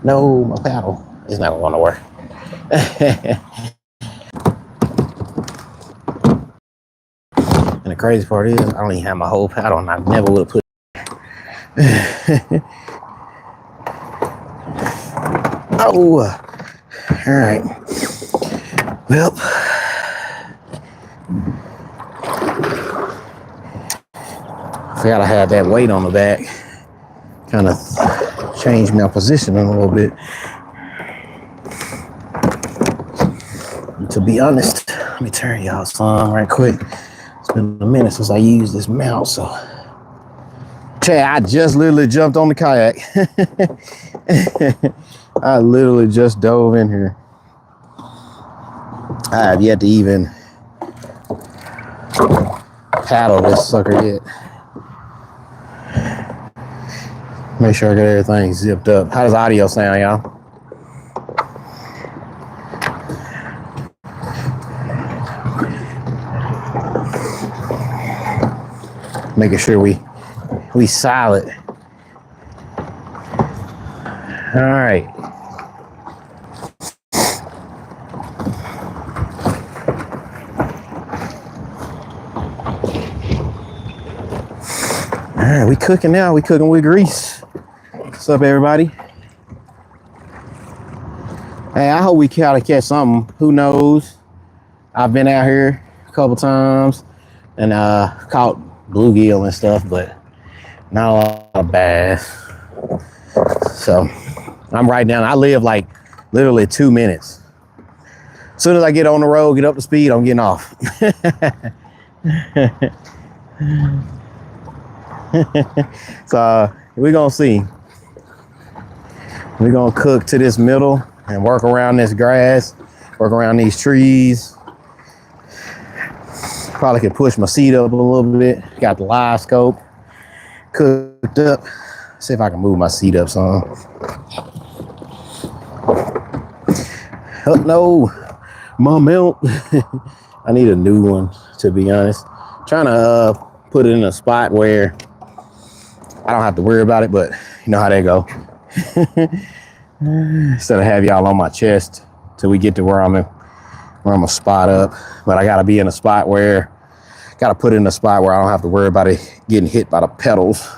No, my paddle is not going nowhere. And the crazy part is, I don't even have my whole paddle, and I never would have put it. Oh, all right. Well, forgot I had that weight on the back. Kind of changed my position a little bit. To be honest, let me turn y'all some right quick. It's been a minute since I used this mount, so. Chad, I just literally jumped on the kayak. I literally just dove in here. I have yet to even paddle this sucker yet. Make sure I got everything zipped up. How does audio sound, y'all? Making sure we solid. All right. All right, we cooking now. We cooking with grease. What's up, everybody? Hey, I hope we gotta catch something. Who knows? I've been out here a couple times and caught bluegill and stuff, but not a lot of bass. So I'm right down. I live like literally 2 minutes. As soon as I get on the road, get up to speed, I'm getting off. So we're gonna see. We're gonna cook to this middle and work around this grass, work around these trees. Probably could push my seat up a little bit. Got the live scope cooked up. See if I can move my seat up some. Oh no, my mount. I need a new one, to be honest. Trying to put it in a spot where I don't have to worry about it, but you know how they go. Instead of have y'all on my chest till we get to where I'm a spot up. But I gotta be in a spot where, gotta put it in a spot where I don't have to worry about it getting hit by the pedals.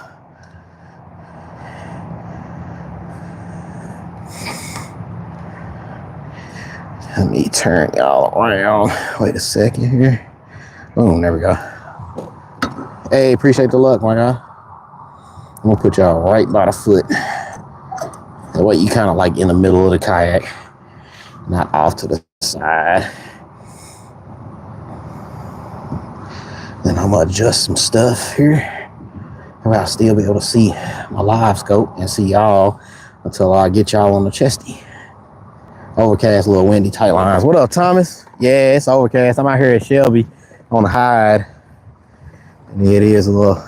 Let me turn y'all around. Wait a second here. Boom, there we go. Hey, appreciate the luck, my guy. I'm gonna put y'all right by the foot. That way you kind of like in the middle of the kayak, not off to the side. Then I'm gonna adjust some stuff here. I'll still be able to see my live scope and see y'all until I get y'all on the chesty. Overcast, little windy, tight lines. What up, Thomas? Yeah, it's overcast. I'm out here at Shelby on the hide. And it is a little,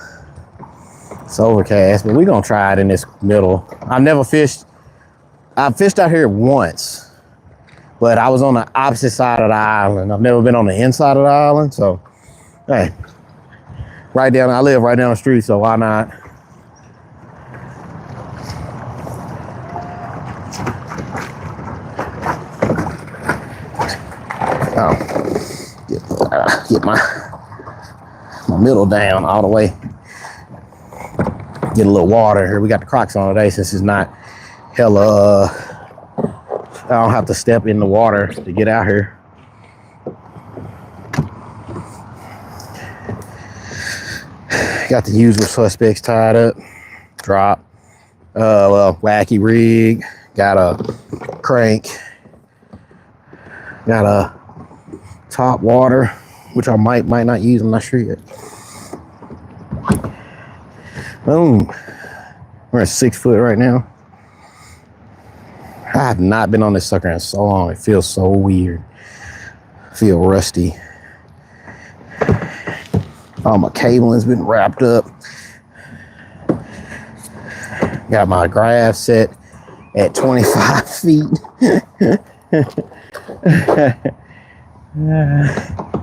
it's overcast, but we're gonna try it in this middle. I've never fished. I've fished out here once, but I was on the opposite side of the island. I've never been on the inside of the island, so hey, I live right down the street, so why not? Get my middle down all the way. Get a little water here. We got the Crocs on today since it's not hella, I don't have to step in the water to get out here. Got the usual suspects tied up. Drop. Well, wacky rig. Got a crank. Got a top water, which I might not use. I'm not sure yet. Boom. We're at 6 foot right now. I have not been on this sucker in so long. It feels so weird. I feel rusty. All my cabling's been wrapped up. Got my graph set at 25 feet.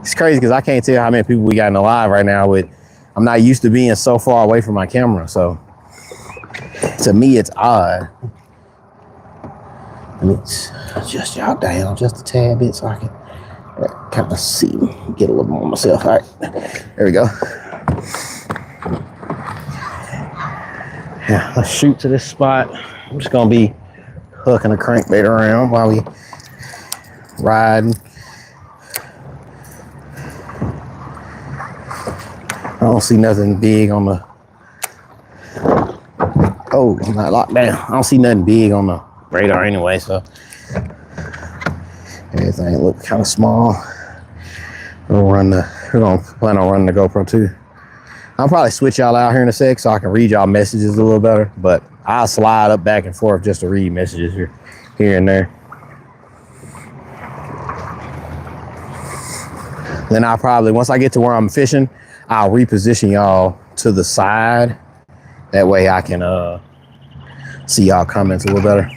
It's crazy because I can't tell how many people we got in the live right now. I'm not used to being so far away from my camera, so to me it's odd. Let me adjust y'all down just a tad bit so I can kind of see, get a little more myself. All right, there we go. Yeah, let's shoot to this spot. I'm just gonna be hooking a crankbait around while we riding. I don't see nothing big on the, oh, I'm not locked down. I don't see nothing big on the radar anyway, so everything look kind of small. We're gonna plan on running the GoPro too. I'll probably switch y'all out here in a sec so I can read y'all messages a little better, but I'll slide up back and forth just to read messages here and there. Then I'll probably, once I get to where I'm fishing, I'll reposition y'all to the side. That way I can see y'all comments a little better.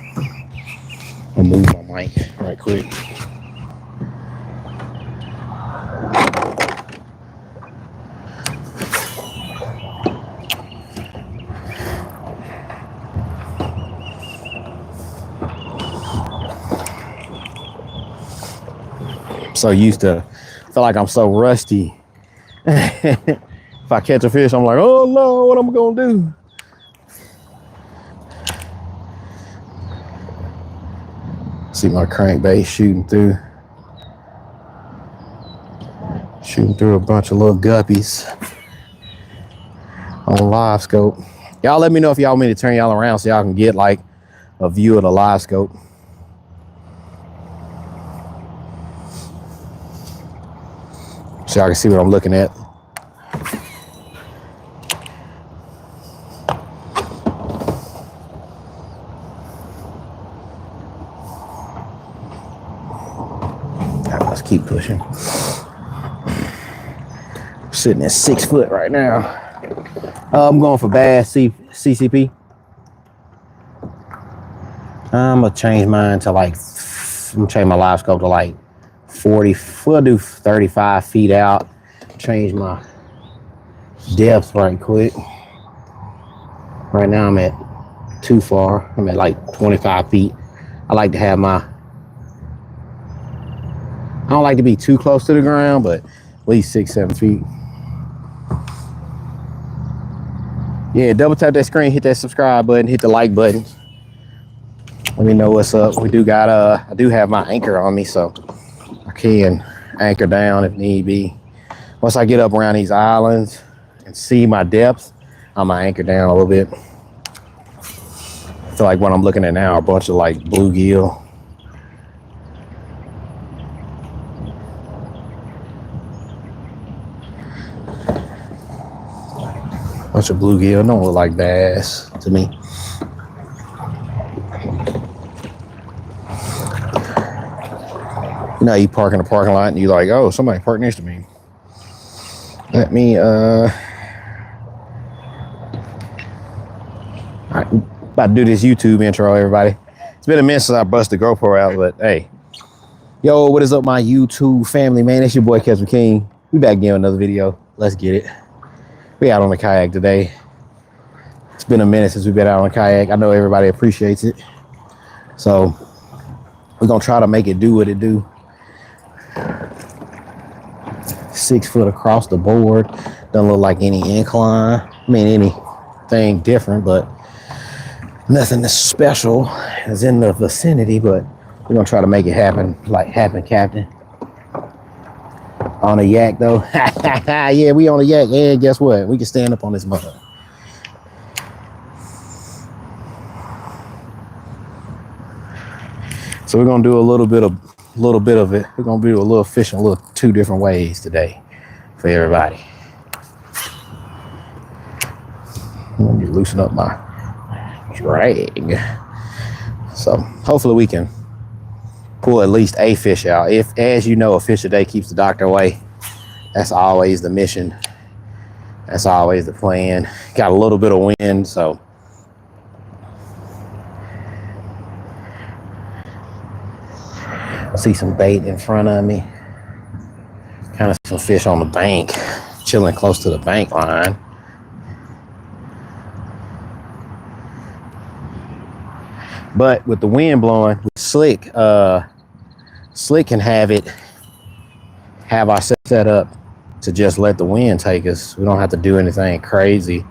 I'll move my mic right quick. So used to feel like I'm so rusty. If I catch a fish, I'm like, oh no, what am I gonna do? See my crankbait shooting through a bunch of little guppies on live scope. Y'all let me know if y'all want me to turn y'all around so y'all can get like a view of the live scope. So y'all can see what I'm looking at. Let's keep pushing. Sitting at 6 foot right now. I'm going for bass CCP. I'm gonna change mine to like, I'm gonna change my live scope to like 40, we'll do 35 feet out. Change my depth right quick. Right now I'm at too far. I'm at like 25 feet. I like to have my, I don't like to be too close to the ground, but at least 6-7 feet. Yeah, double tap that screen, hit that subscribe button, hit the like button. Let me know what's up. We do got I do have my anchor on me, so I can anchor down if need be. Once I get up around these islands and see my depth, I'm gonna anchor down a little bit. I feel like what I'm looking at now are a bunch of like bluegill. Bunch of bluegill, don't look like bass to me. You know, you park in a parking lot and you're like, oh, somebody parked next to me. Let me, all right, about to do this YouTube intro, everybody. It's been a minute since I busted the GoPro out, but hey. Yo, what is up, my YouTube family, man? It's your boy, CatchEmKing. We back again with another video. Let's get it. We out on the kayak today. It's been a minute since we've been out on the kayak. I know everybody appreciates it. So we're gonna try to make it do what it do. 6 foot across the board. Doesn't look like any incline. I mean, anything different, but nothing that's special is in the vicinity, but we're gonna try to make it happen, like happen, Captain. On a yak though. Yeah, we on a yak, and guess what? We can stand up on this mother. So we're gonna do a little bit of it. We're gonna do a little fishing, a little 2 different ways today for everybody. Let me loosen up my drag. So hopefully we can pull at least a fish out. If, as you know, a fish a day keeps the doctor away. That's always the mission. That's always the plan. Got a little bit of wind, so I see some bait in front of me. Kind of some fish on the bank, chilling close to the bank line. But with the wind blowing, Slick can have our set up to just let the wind take us. We don't have to do anything crazy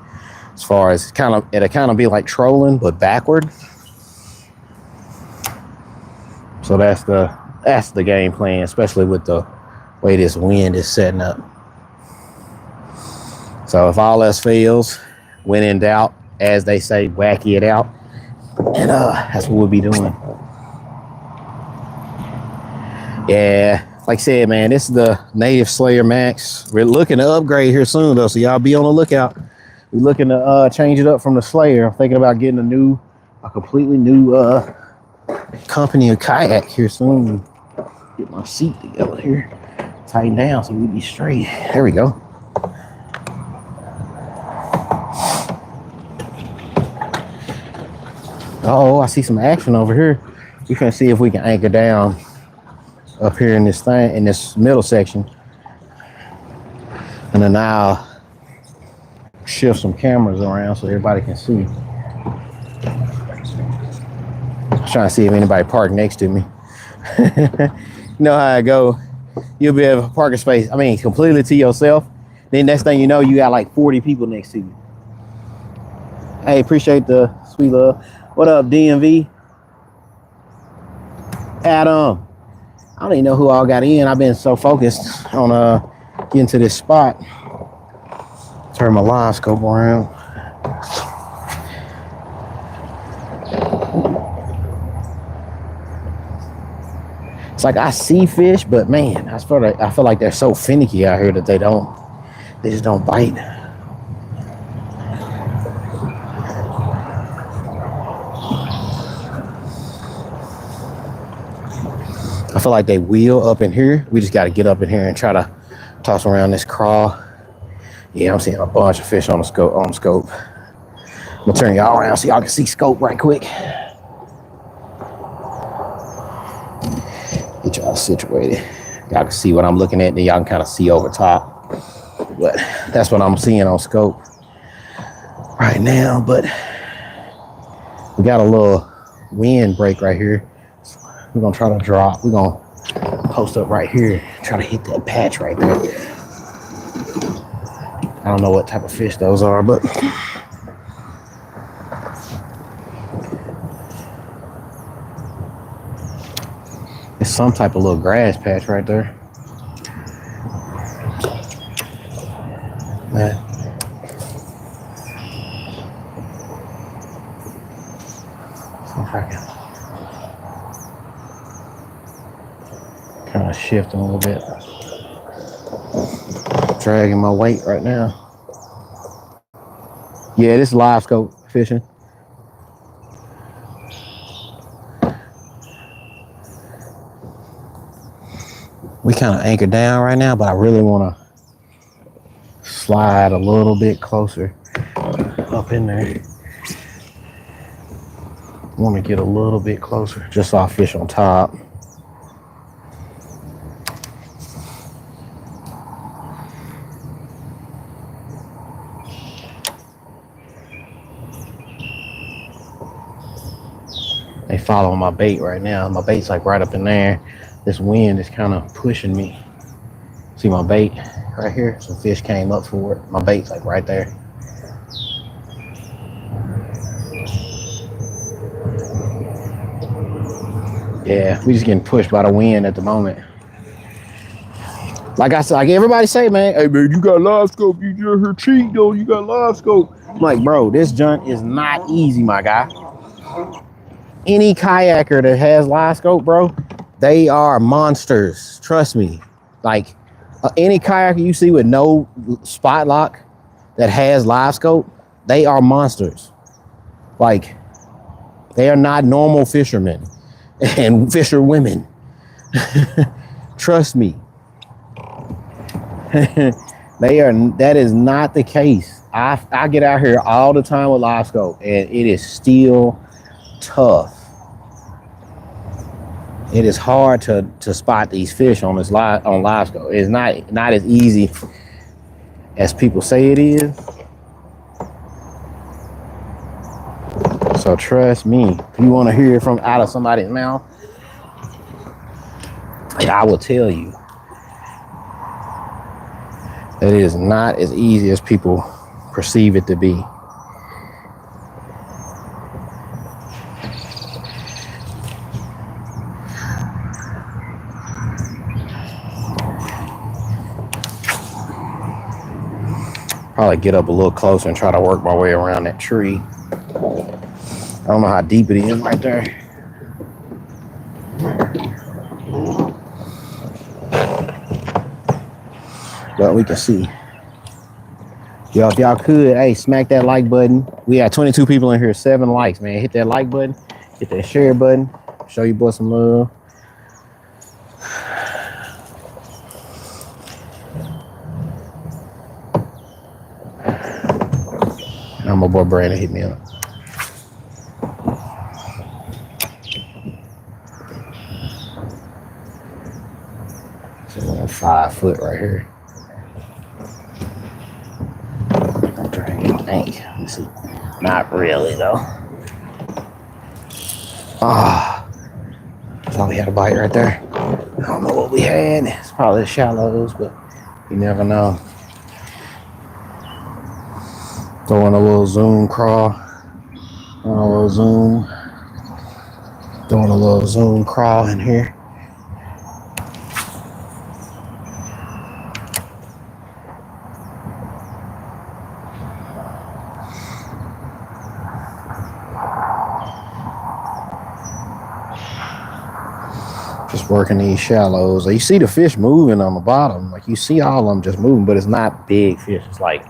as far as it'll kind of be like trolling but backward. So that's the game plan, especially with the way this wind is setting up. So if all else fails, when in doubt, as they say, wacky it out. And that's what we'll be doing. Yeah, like I said, man, this is the Native Slayer Max. We're looking to upgrade here soon, though, so y'all be on the lookout. We're looking to change it up from the Slayer. I'm thinking about getting a completely new company of kayak here soon. Get my seat together here, tighten down so we be straight. There we go. Oh, I see some action over here. We can see if we can anchor down up here in this thing, in this middle section. And then I'll shift some cameras around so everybody can see. I'm trying to see if anybody parked next to me. You know how I go. You'll be able to park a space, I mean, completely to yourself. Then next thing you know, you got like 40 people next to you. Hey, appreciate the sweet love. What up, DMV? Adam. I don't even know who all got in. I've been so focused on getting to this spot. Turn my live scope around. It's like I see fish, but man, I feel like they're so finicky out here that they just don't bite. I feel like they wheel up in here. We just got to get up in here and try to toss around this crawl. Yeah, I'm seeing a bunch of fish on the scope. I'm gonna turn y'all around so y'all can see scope right quick. Get y'all situated. Y'all can see what I'm looking at, then y'all can kind of see over top. But that's what I'm seeing on scope right now. But we got a little wind break right here. We're gonna try to drop. We're gonna post up right here, try to hit that patch right there. I don't know what type of fish those are, but it's some type of little grass patch right there. Man. Kind of shift a little bit. Dragging my weight right now. Yeah, this is live scope fishing. We kind of anchored down right now, but I really want to slide a little bit closer up in there. Want to get a little bit closer, just so I fish on top. They following my bait right now. My bait's like right up in there. This wind is kind of pushing me. See my bait right here? Some fish came up for it. My bait's like right there. Yeah, we just getting pushed by the wind at the moment. Like I said, like everybody say, man, hey man, you got live scope, you just heard cheat though, you got live scope. I'm like, bro, this junk is not easy, my guy. Any kayaker that has live scope, bro, they are monsters. Trust me. Like any kayaker you see with no spot lock that has live scope, they are monsters. Like they are not normal fishermen and fisher women. Trust me. That is not the case. I get out here all the time with live scope and it is still tough. It is hard to spot these fish on live scope. It's not as easy as people say it is. So trust me, if you want to hear it from out of somebody's mouth, I will tell you that it is not as easy as people perceive it to be. Probably get up a little closer and try to work my way around that tree. I don't know how deep it is right there. But we can see. Y'all, if y'all could, hey, smack that like button. We got 22 people in here, 7 likes, man. Hit that like button, hit that share button. Show you boys some love. Now my boy Brandon hit me up. It's a little 5 foot right here. Let me see. Not really though. Ah, thought we had a bite right there. I don't know what we had. It's probably the shallows, but you never know. Throwing a little zoom crawl. Throwing a little zoom crawl in here. Just working these shallows. You see the fish moving on the bottom. Like you see all of them just moving, but it's not big fish. It's like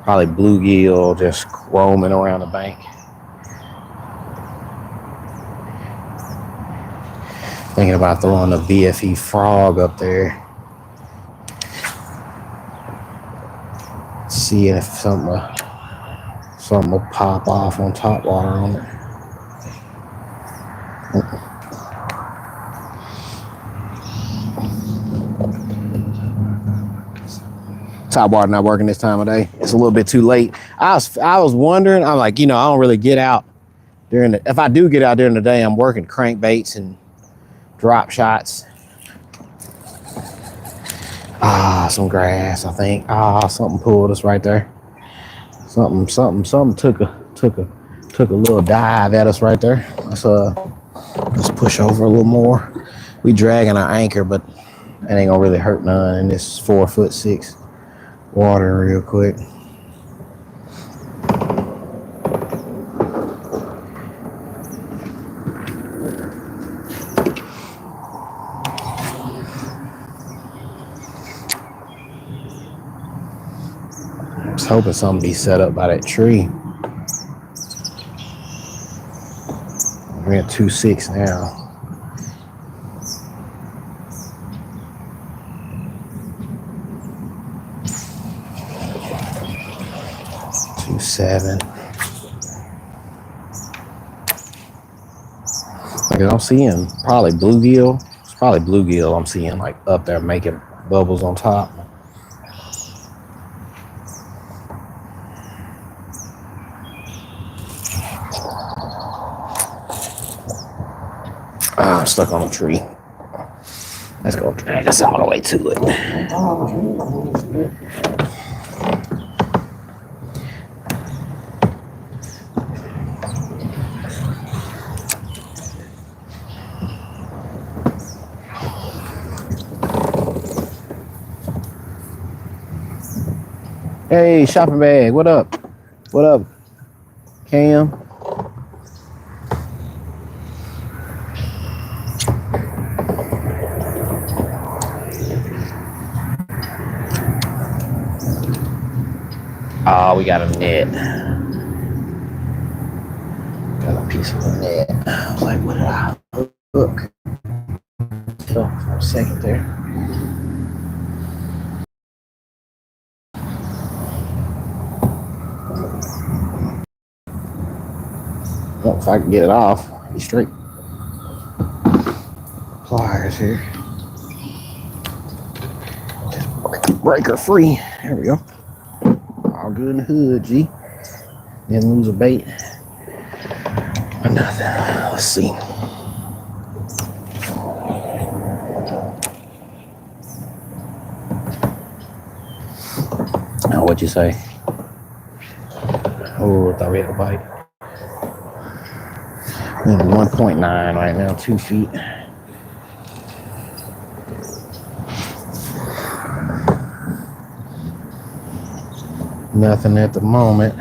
probably bluegill just roaming around the bank. Thinking about throwing a BFE frog up there. Seeing if something will pop off on top water on it. Top water not working this time of day. It's a little bit too late. I was wondering. I'm like, I don't really get out during the. If I do get out during the day, I'm working crankbaits and drop shots. Some grass. I think. Something pulled us right there. Something took a little dive at us right there. Let's push over a little more. We dragging our anchor, but it ain't gonna really hurt none in this 4'6" water real quick. I was hoping something be set up by that tree. We're at 2.6 now. 2.7. Like I'm seeing probably bluegill. It's probably bluegill I'm seeing like up there making bubbles on top. I'm stuck on a tree. Let's go drag us all the way to it. Hey, shopping bag, what up? What up, Cam? Oh, we got a net. Got a piece of a net. I was like, what did I hook? So, for a second there. Well, if I can get it off, I'll be straight. Pliers here. Breaker free. There we go. All good in the hood, G. Didn't lose a bait. Or nothing. Let's see. What you say? Oh, I thought we had a bite. We're at 1.9 right now, 2 feet. Nothing at the moment.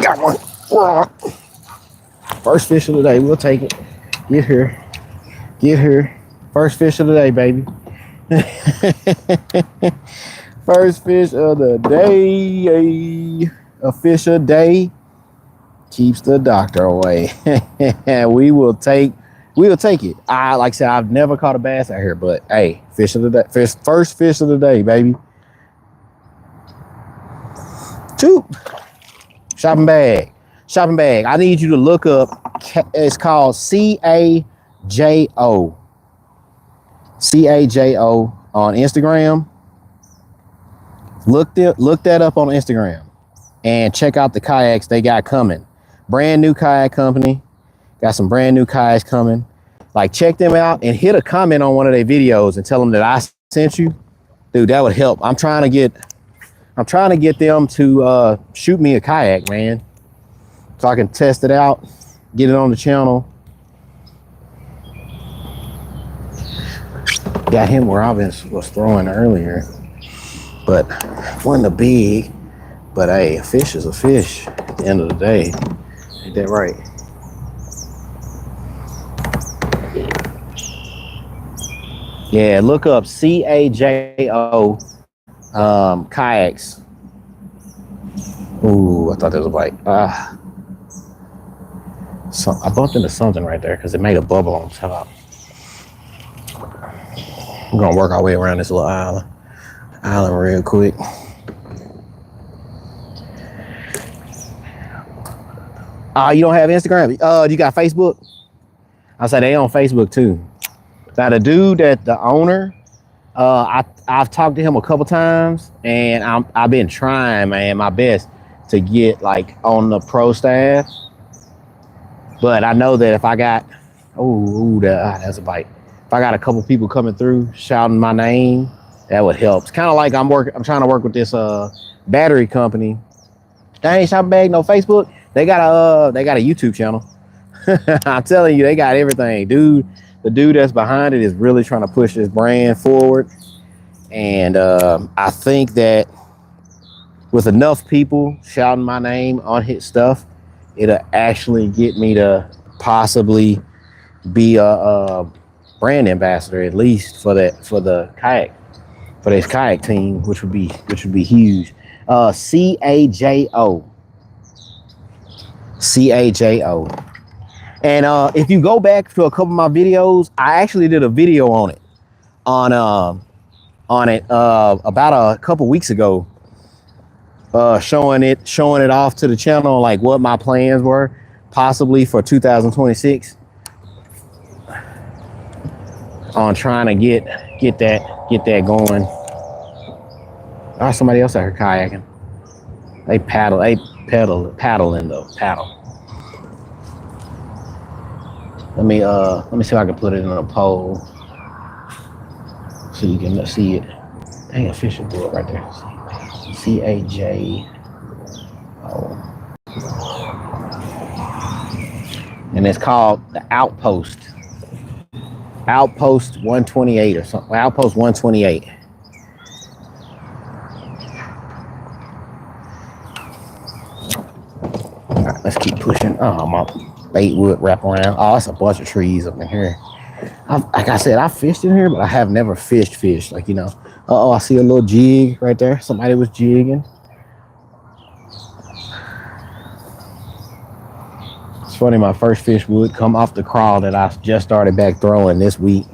Got one. First fish of the day. We'll take it. Get here. Get here. First fish of the day, baby. First fish of the day. A fish a day keeps the doctor away. we will take it. Like I said, I've never caught a bass out here, but hey, fish of the day. First fish of the day, baby. Two. Shopping bag. Shopping bag. I need you to look up. It's called CAJO. CAJO on Instagram. Look that up on Instagram and check out the kayaks they got coming. Brand new kayak company. Got some brand new kayaks coming. Like, check them out and hit a comment on one of their videos and tell them that I sent you. Dude, that would help. I'm trying to get them to shoot me a kayak, man, so I can test it out, get it on the channel. Got him where I was throwing earlier, but wasn't a big. But hey, a fish is a fish at the end of the day. Ain't that right? Yeah, look up CAJO kayaks. Ooh, I thought there was a bite. So I bumped into something right there because it made a bubble on top. We're gonna work our way around this little island real quick. You don't have Instagram? You got Facebook? I said they on Facebook too. Now the dude that the owner, I've talked to him a couple times, and I've been trying, man, my best to get like on the pro staff. But I know that if I got, that's a bite. If I got a couple people coming through shouting my name, that would help. It's kind of like I'm trying to work with this battery company. They ain't shopping bag, no Facebook. They got a YouTube channel. I'm telling you, they got everything, dude. The dude that's behind it is really trying to push his brand forward. And I think that with enough people shouting my name on his stuff, it'll actually get me to possibly be a brand ambassador, at least for this kayak team, which would be huge. CAJO. And if you go back to a couple of my videos, I actually did a video on it about a couple weeks ago, showing it off to the channel, like what my plans were possibly for 2026 on trying to get that going. Oh, somebody else out here kayaking. They paddling though. Let me see if I can put it in a pole so you can see it. Dang, a fish blew up right there. CAJO. And it's called the Outpost. Outpost 128 or something. Outpost 128. All right, let's keep pushing. Oh, my bait would wrap around. Oh, it's a bunch of trees up in here. Like I said, I fished in here, but I have never fished. Like, you know. I see a little jig right there. Somebody was jigging. It's funny, my first fish would come off the crawl that I just started back throwing this week.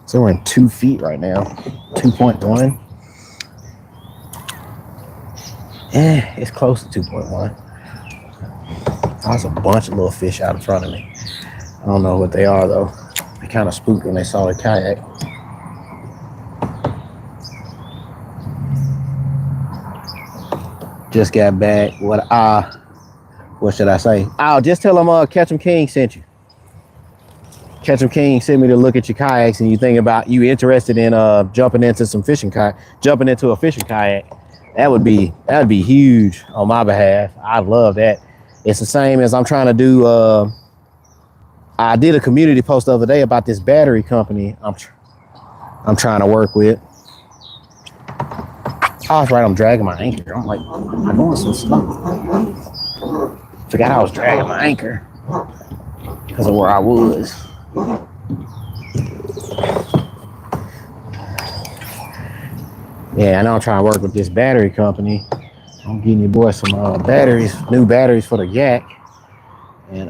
So we're in 2 feet right now. 2.1. Yeah, it's close to 2.1. There's a bunch of little fish out in front of me. I don't know what they are though. They kind of spooked when they saw the kayak. Just got back. What what should I say? Oh, just tell them CatchEmKing sent you. CatchEmKing sent me to look at your kayaks, and you interested in jumping into a fishing kayak. That'd be huge on my behalf. I'd love that. It's the same as I'm trying to do. I did a community post the other day about this battery company I'm trying to work with. Oh, that's right, I'm dragging my anchor. I'm like, I'm going so slow. Forgot I was dragging my anchor because of where I was. Yeah, I know I'm trying to work with this battery company. I'm getting you boys some new batteries for the Yak. And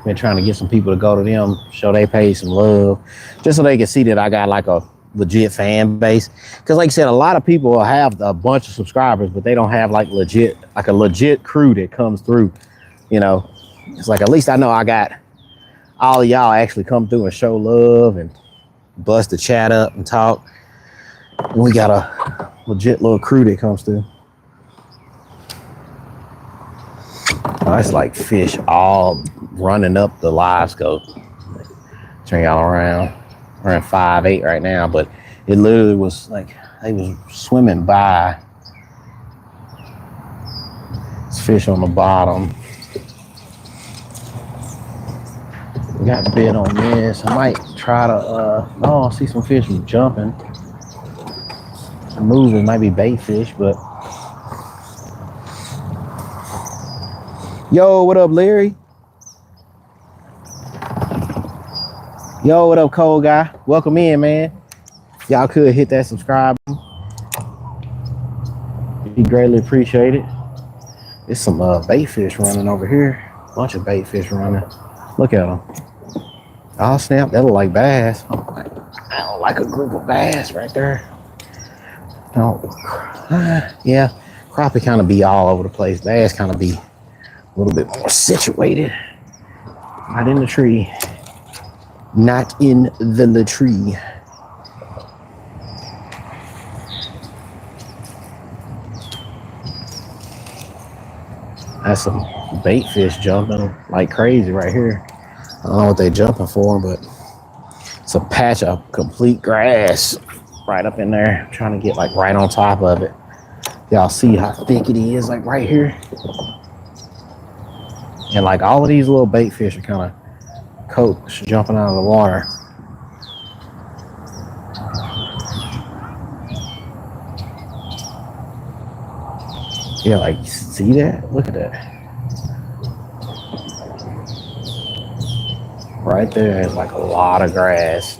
been trying to get some people to go to them, show they pay some love, just so they can see that I got like a legit fan base. Because like I said, a lot of people have a bunch of subscribers, but they don't have like a legit crew that comes through. You know, it's like, at least I know I got all of y'all actually come through and show love and bust the chat up and talk. And we got a legit little crew that comes through. Oh, it's like fish all running up the live scope. Turn y'all around. We're at 5'8" right now, but it literally was like they was swimming by. It's fish on the bottom. We got a bit on this. I might try to oh, I see some fish jumping. Some moving, might be bait fish, but yo, what up, Larry? Yo, what up, cold guy? Welcome in, man. Y'all could hit that subscribe. Be greatly appreciated. There's some bait fish running over here. Bunch of bait fish running. Look at them. Oh snap, that look like bass. I don't like a group of bass right there. No, yeah, crappie kind of be all over the place. Bass kind of be a little bit more situated. Not in the tree. Not in the tree. That's some bait fish jumping like crazy right here. I don't know what they're jumping for, but it's a patch of complete grass right up in there. I'm trying to get like right on top of it. Y'all see how thick it is, like right here. And like all of these little bait fish are kind of coats jumping out of the water. Yeah, like, see that? Look at that. Right there is like a lot of grass.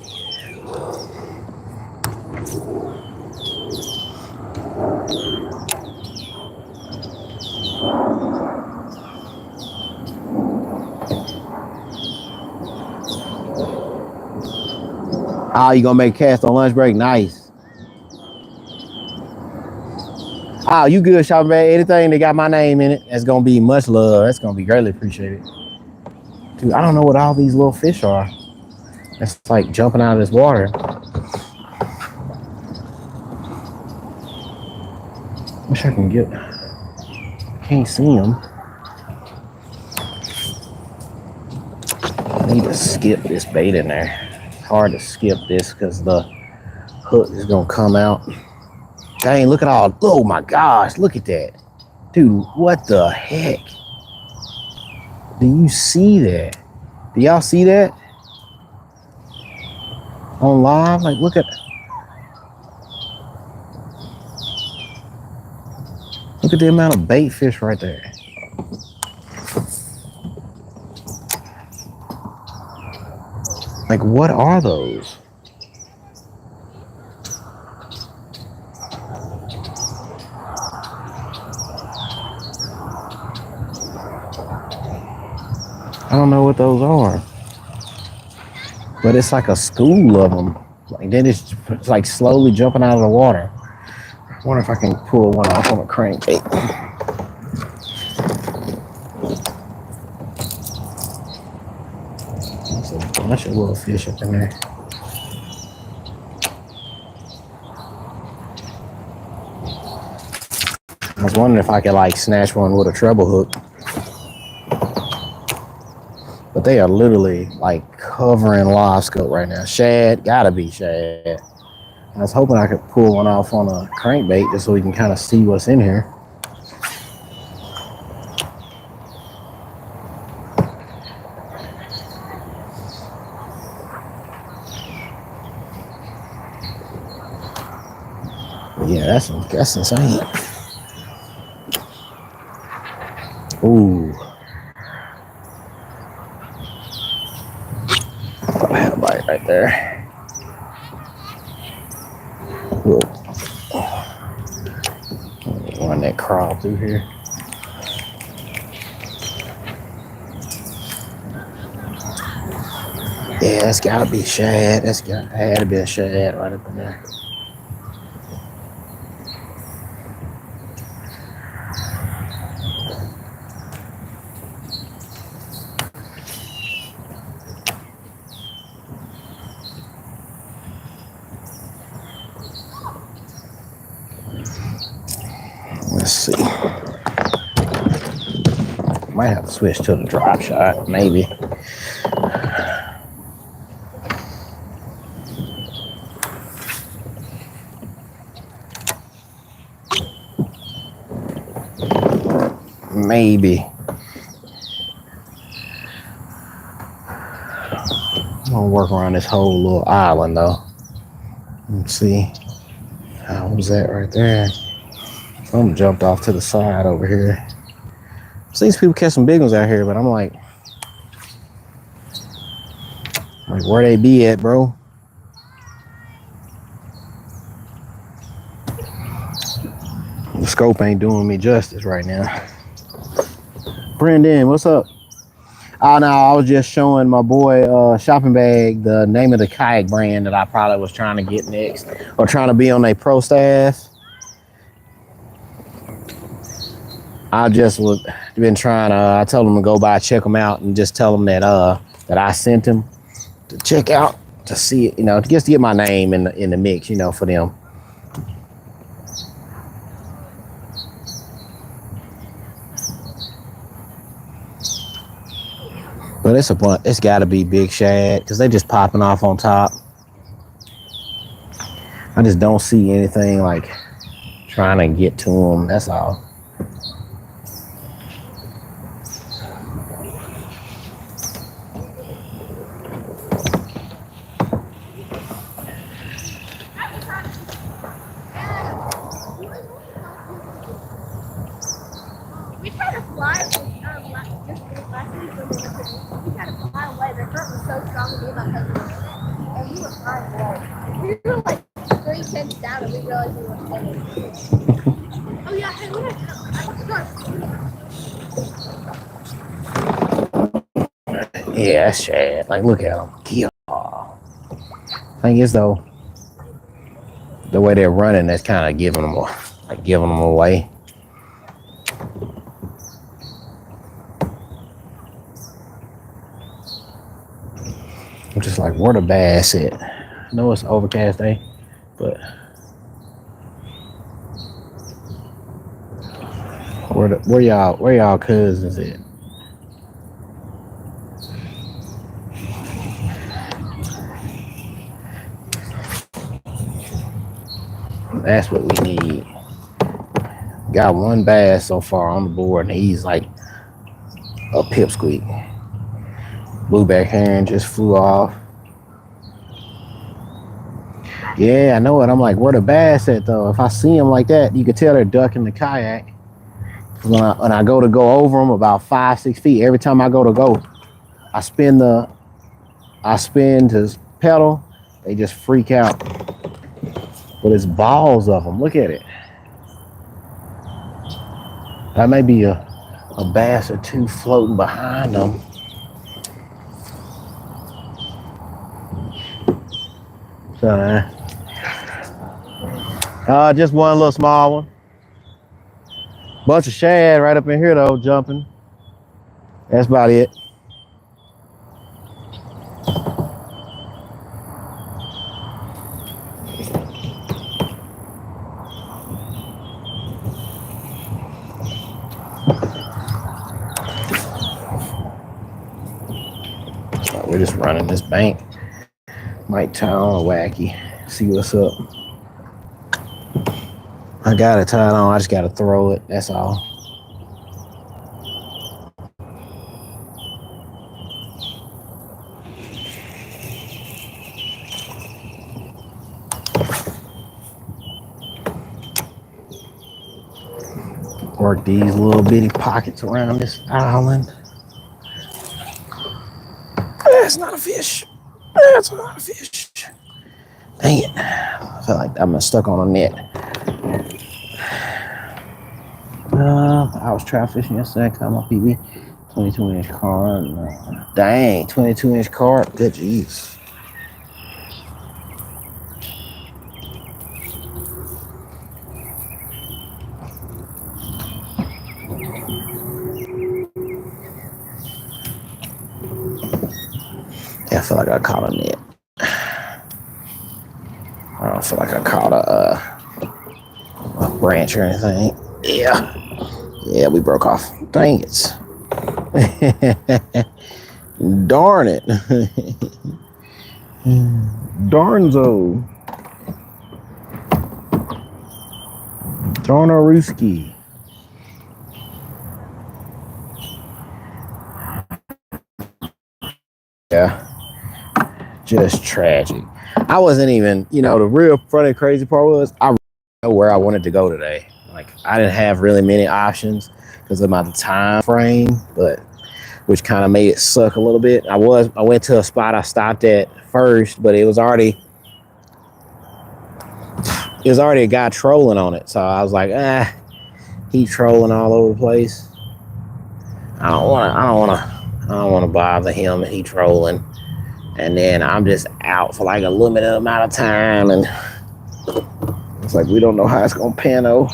Oh, you gonna make a cast on lunch break? Nice. Oh, you good, Shop Man. Anything that got my name in it, that's gonna be much love. That's gonna be greatly appreciated. Dude, I don't know what all these little fish are. It's like jumping out of this water. Wish I can get. Can't see them. I need to skip this bait in there. It's hard to skip this because the hook is gonna come out. Dang, look at all. Oh my gosh, look at that. Dude, what the heck? Do you see that? Do y'all see that? On live? Like, look at the amount of bait fish right there. Like, what are those? I don't know what those are, but it's like a school of them. Like then it's like slowly jumping out of the water. I wonder if I can pull one off on a crankbait. There's a bunch of little fish up in there. I was wondering if I could like snatch one with a treble hook. But they are literally like covering live scope right now. Shad, gotta be shad. I was hoping I could pull one off on a crankbait just so we can kind of see what's in here. But yeah, that's insane. Ooh. I had a bite right there. Whoa. One that crawled through here. Yeah, that's gotta be shad. Had to be a shad right up in there. Let's see. Might have to switch to the drop shot, maybe. Maybe. I'm gonna work around this whole little island though. Let's see. How was that right there? Some jumped off to the side over here. I've seen people catch some big ones out here, but I'm like where they be at, bro? The scope ain't doing me justice right now. Brendan, what's up? Oh no, I was just showing my boy shopping bag the name of the kayak brand that I probably was trying to get next, or trying to be on their pro staff. I just been trying to. I told him to go by, check them out, and just tell them that that I sent him to check out to see it, just to get my name in the mix, for them. But it's got to be big shad because they just popping off on top. I just don't see anything like trying to get to them. That's all. We tried to fly just last week when we tried to fly away. The current was so strong to me and my cousin were in it, and we were flying away. We were like 3 tenths down, and we realized we were floating. Oh yeah, hey, look at that. Yeah, that's shad. Like, look at them. Thing is though, the way they're running, that's kind of giving them away. I'm just like, where the bass at? I know it's overcast day, but where y'all cousins at? That's what we need. Got one bass so far on the board, and he's like a pipsqueak. Blueback heron just flew off. Yeah, I know it. I'm like, where the bass at though? If I see them like that, you can tell they're ducking the kayak. When I go over them about 5-6 feet, every time I go, I spin to pedal, they just freak out. But it's balls of them. Look at it. That may be a bass or two floating behind them. So, just one little small one. Bunch of shad right up in here though, jumping. That's about it. we're just running this bank. Might tie on a wacky, see what's up. I got it tied on, I just gotta throw it, that's all. Work these little bitty pockets around this island. That's not a fish. That's not a fish. Dang it. I feel like I'm stuck on a net. I was trout fishing yesterday. Caught my PB. 22-inch carp. Dang, 22-inch carp. Good jeez. Yeah, I feel like I caught a net. I don't feel like I caught a branch or anything. Yeah. Yeah, we broke off. Dang it. Darn it. Darnzo. Darnaruski. Yeah. Just tragic. I wasn't even, the real funny crazy part was I really didn't know where I wanted to go today. Like I didn't have really many options because of my time frame, but which kind of made it suck a little bit. I went to a spot I stopped at first, but it was already a guy trolling on it. So I was like, he trolling all over the place. I don't wanna bother him, and he trolling. And then I'm just out for like a limited amount of time, and it's like we don't know how it's gonna pan out.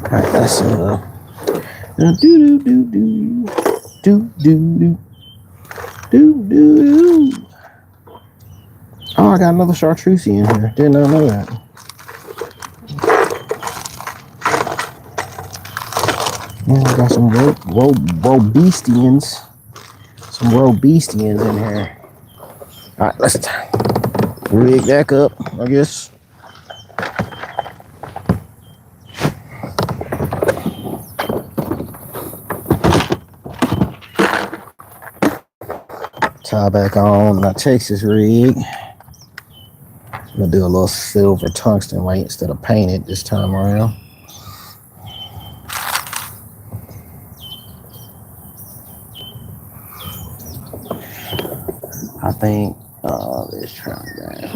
All right, let's Oh, I got another chartreuse in here. Didn't know that. Yeah, I got some robustians. Some robustians in here. All right, let's rig that up, I guess. Tie back on my Texas rig. I'm gonna do a little silver tungsten weight instead of painted this time around. I think this trout guy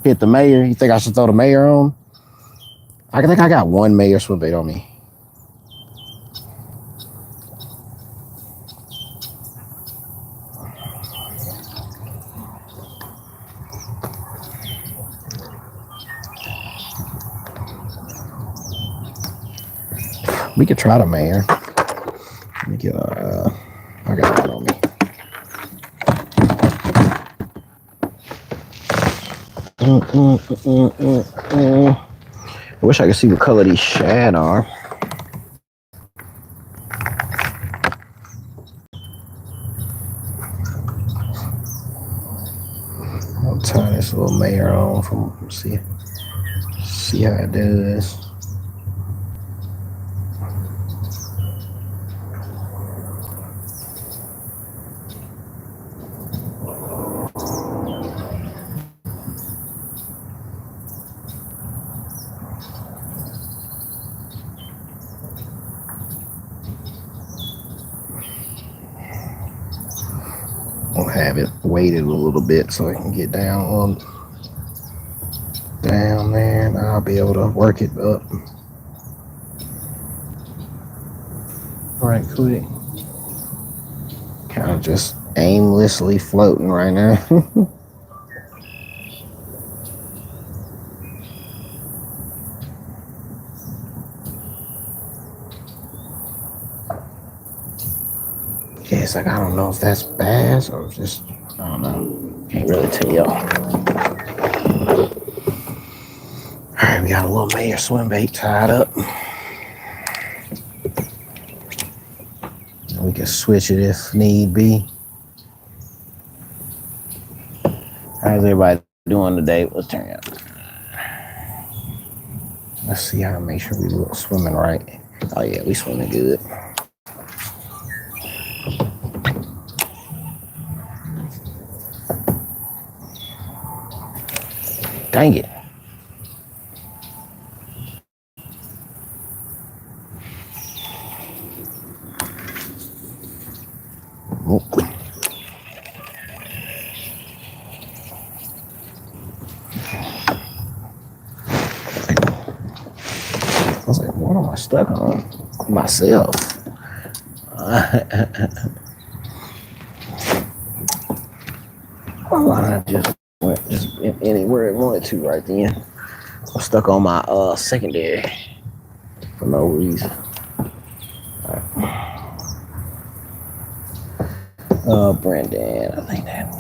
hit the mayor. You think I should throw the mayor on? I think I got one mayor swim bait on me. We could try the mayor. Let me get I got that on me. I wish I could see what color these shad are. I'll tie this little mayor on from see how it does. I'll have it weighted a little bit so I can get down there, and I'll be able to work it up right quick. Kind of just aimlessly floating right now. Yeah, it's like I don't know if that's bass or just I don't know. Can't really tell. Alright, we got a little mayor swim bait tied up. We can switch it if need be. How's everybody doing today? Let's turn it up. Let's see how to make sure we look swimming right. Oh yeah, we swimming good. Dang it. Oh. I was like, what am I stuck on? Myself. I just went anywhere it wanted to right then. I'm stuck on my secondary for no reason. Brendan, I think that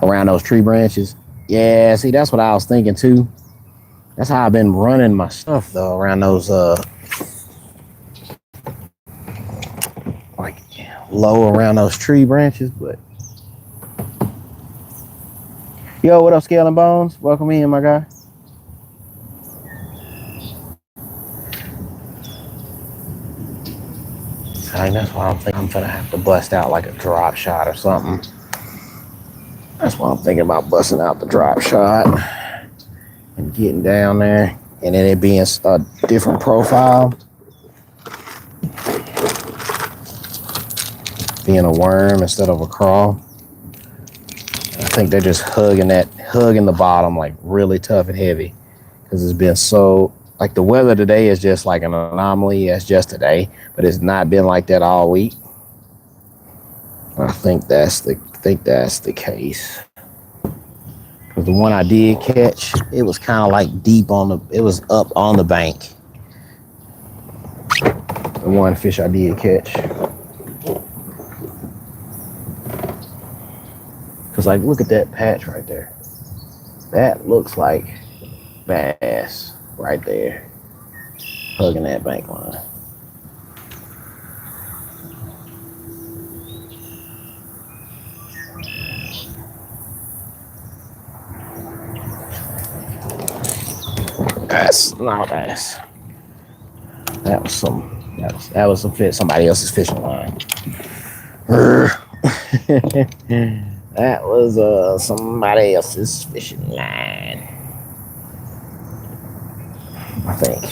around those tree branches. Yeah, see, that's what I was thinking too. That's how I've been running my stuff though, around those like low around those tree branches. But yo, what up, Scale and Bones? Welcome in, my guy. I think that's why I'm thinking I'm gonna have to bust out like a drop shot or something. That's why I'm thinking about busting out the drop shot and getting down there, and then it being a different profile, being a worm instead of a crawl. I think they're just hugging the bottom like really tough and heavy because it's been so. Like the weather today is just like an anomaly. It's just today, but it's not been like that all week. I think that's the case. Because the one I did catch, it was kind of like deep on the. It was up on the bank. The one fish I did catch. Because like, look at that patch right there. That looks like bass. Right there, hugging that bank line. That's not bass. That was some fish, somebody else's fishing line. That was somebody else's fishing line, I think.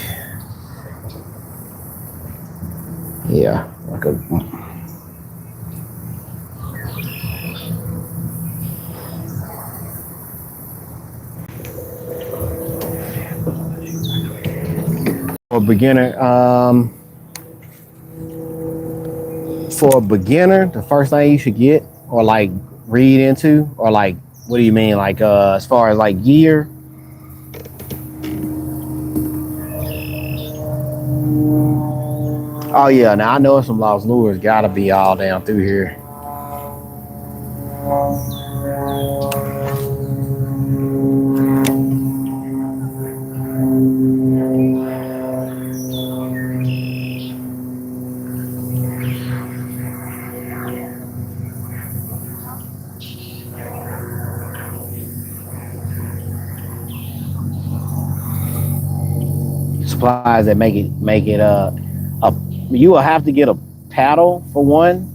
Yeah, like a. For a beginner, the first thing you should get or like read into, or like, what do you mean? Like as far as like gear? Oh yeah, now I know some lost lures gotta be all down through here. Supplies that make it you will have to get a paddle for one.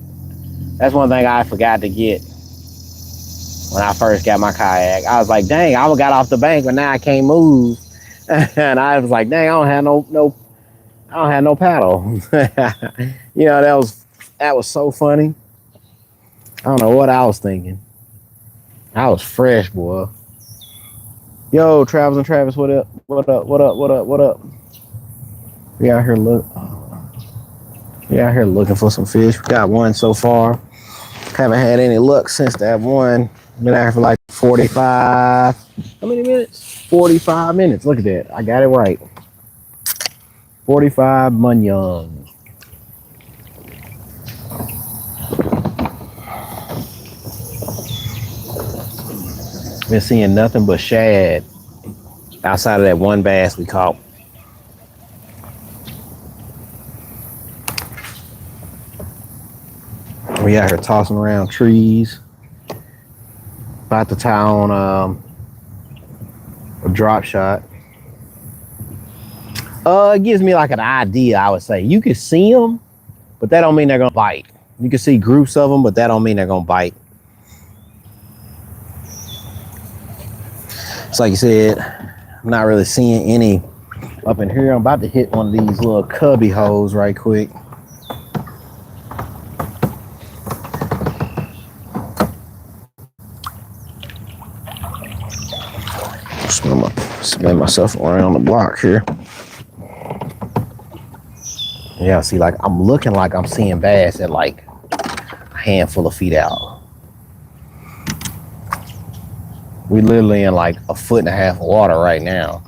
That's one thing I forgot to get when I first got my kayak. I was like, dang, I got off the bank, but now I can't move. And I was like, dang, I don't have no paddle. You know, that was so funny. I don't know what I was thinking. I was fresh, boy. Yo, Travis and Travis, what up? What up? What up? What up? What up? We out here looking for some fish. We got one so far. Haven't had any luck since that one. Been out here for like 45. How many minutes? 45 minutes. Look at that. I got it right. 45 Munyon. Been seeing nothing but shad outside of that one bass we caught. We out here tossing around trees. About to tie on a drop shot. It gives me like an idea, I would say. You can see them, but that don't mean they're gonna bite. You can see groups of them, but that don't mean they're gonna bite. It's like you said, I'm not really seeing any up in here. I'm about to hit one of these little cubby holes right quick. Spin myself around the block here. Yeah, see, like I'm looking like I'm seeing bass at like a handful of feet out. We literally in like 1.5 feet of water right now.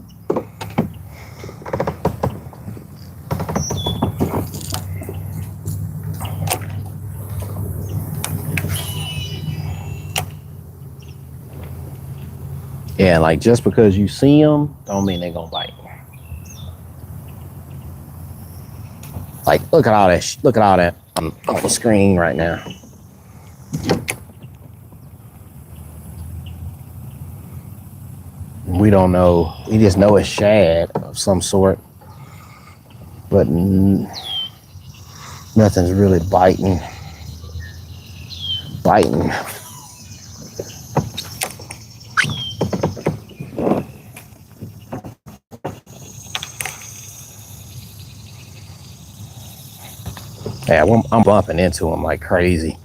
Yeah, like just because you see them, don't mean they're gonna bite. Like, look at all that. Look at all that on the screen right now. We don't know. We just know it's shad of some sort, but nothing's really biting. Yeah, I'm bumping into them like crazy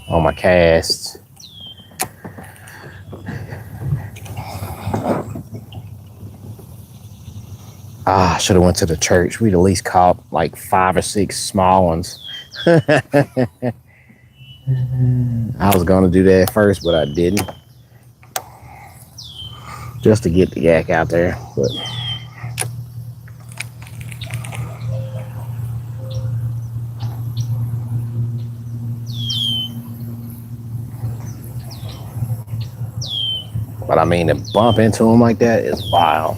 on my casts. I should have went to the church. We'd at least caught like 5 or 6 small ones. I was gonna do that first, but I didn't. Just to get the yak out there, but I mean, to bump into them like that is wild.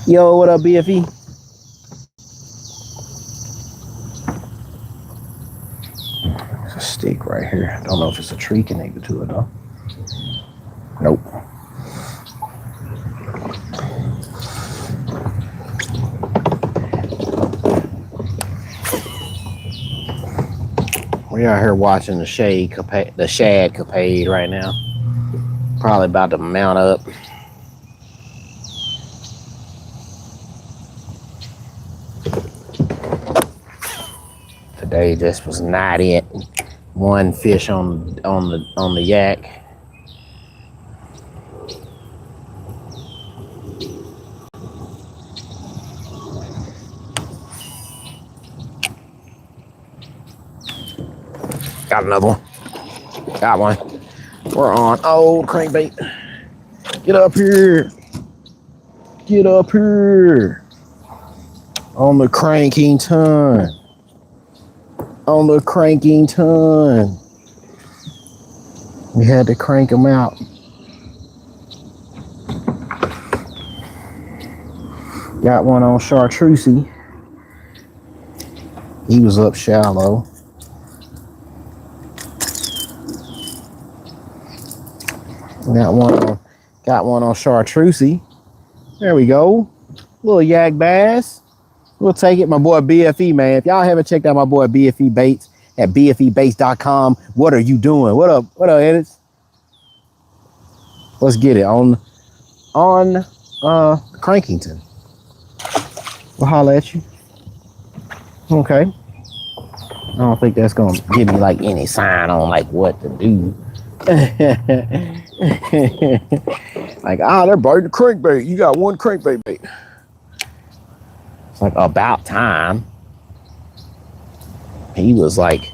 Yo, what up, BFE? There's a stick right here. I don't know if it's a tree connected to it though. Nope. We out here watching the shad capade right now. Probably about to mount up. Today just was not it. One fish on the yak. Got another one. Got one. We're on old crankbait. Get up here. Get up here. On the cranking ton. On the cranking ton. We had to crank them out. Got one on chartreuse. He was up shallow. Got one on chartreuse. There we go. Little yak bass. We'll take it. My boy BFE, man. If y'all haven't checked out my boy BFE Baits at bfebaits.com, what are you doing? What up, Edits? Let's get it on Crankington. We'll holler at you. Okay. I don't think that's gonna give me like any sign on like what to do. Like, they're biting the crankbait. You got one crankbait bait. It's like about time. He was like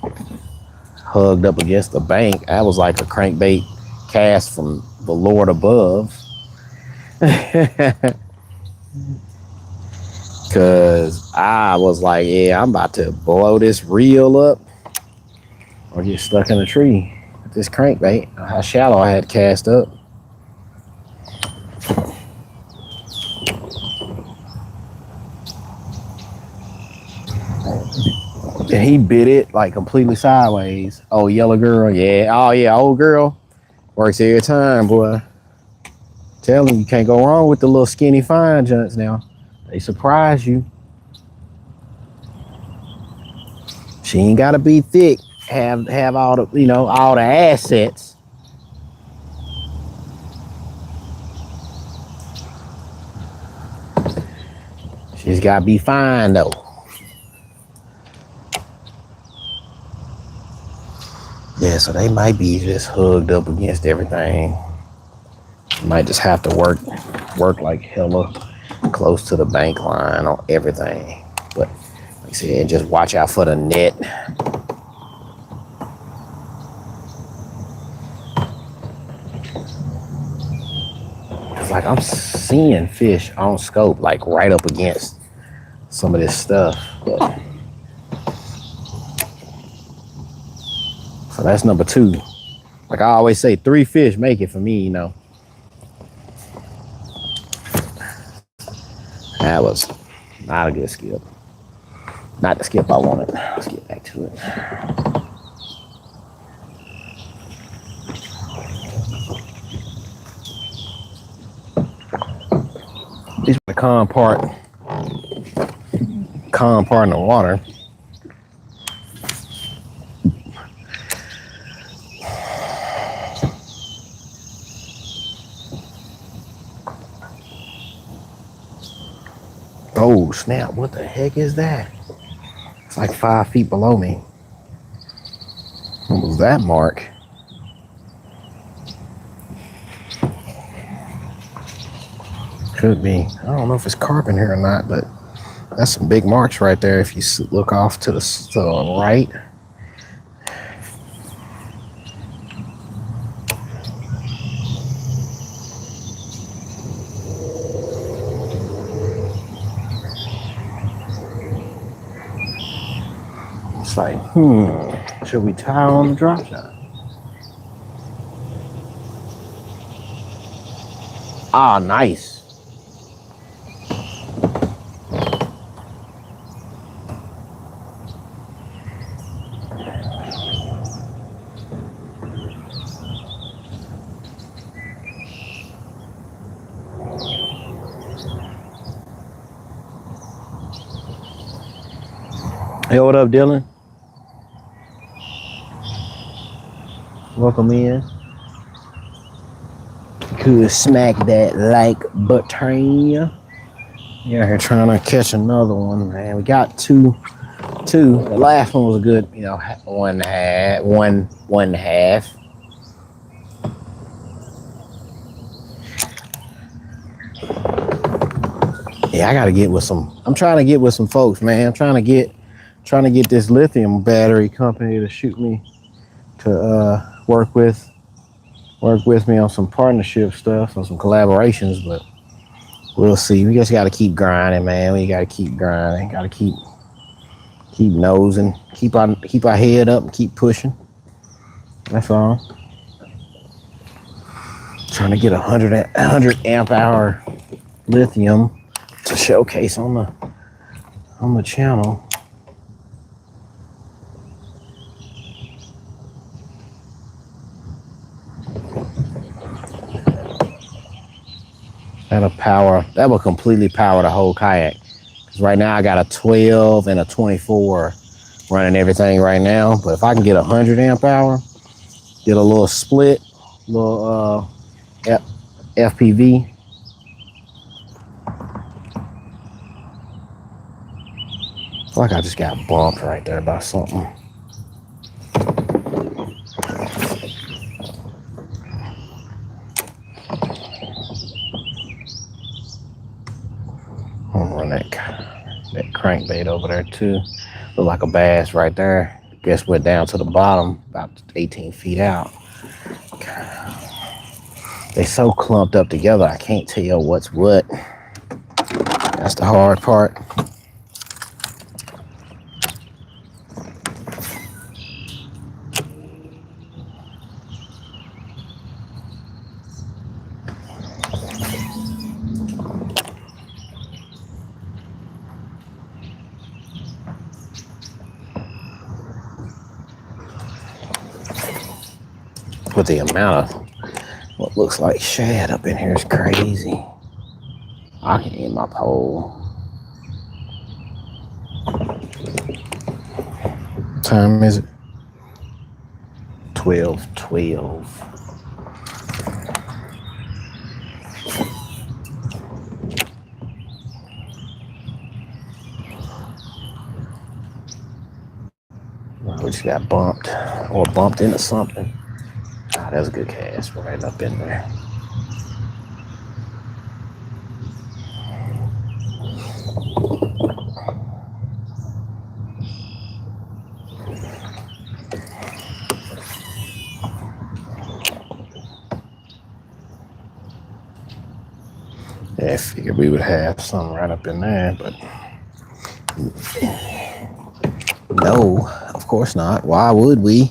hugged up against the bank. That was like a crankbait cast from the Lord above. Cause I was like, yeah, I'm about to blow this reel up or get stuck in a tree with this crankbait. How shallow I had cast up. And he bit it like completely sideways. Oh, yellow girl, yeah. Oh yeah, old girl. Works every time, boy. Tell him you can't go wrong with the little skinny fine junks now. They surprise you. She ain't gotta be thick. Have all the, you know, all the assets. She's gotta be fine though. Yeah, so they might be just hugged up against everything. Might just have to work like hella close to the bank line on everything. But like I said, just watch out for the net. Cause like I'm seeing fish on scope, like right up against some of this stuff. But, so that's number 2. Like I always say, 3 fish make it for me, you know. That was not a good skip. Not the skip I wanted. Let's get back to it. These are the calm part in the water. Oh snap, what the heck is that? It's like 5 feet below me. What was that mark? Could be. I don't know if it's carp in here or not, but that's some big marks right there if you look off to the right. It's like, should we tie on the drop shot? Ah, nice. Hey, what up, Dylan? Welcome in. Could smack that like button. Yeah, here trying to catch another one, man. We got two. The last one was a good, you know, one and a half. Yeah, I gotta get with some. I'm trying to get with some folks, man. I'm trying to get this lithium battery company to shoot me to work with me on some partnership stuff, on some collaborations, but we'll see. We just got to keep grinding, man. We got to keep grinding. Got to keep nosing, keep our head up, and keep pushing. That's all. Trying to get 100 amp hour lithium to showcase on the channel. That will completely power the whole kayak. Because right now I got a 12 and a 24 running everything right now. But if I can get 100 amp hour, get a little split, little FPV. I feel like I just got bumped right there by something. I'm gonna run that crankbait over there too. Look like a bass right there. Guess went down to the bottom, about 18 feet out. They so clumped up together, I can't tell what's what. That's the hard part. But the amount of what looks like shad up in here is crazy. I can end my pole. What time is it? 12:12. We just got bumped or bumped into something. Ah, that was a good cast right up in there. Yeah, I figured we would have something right up in there, but no, of course not. Why would we?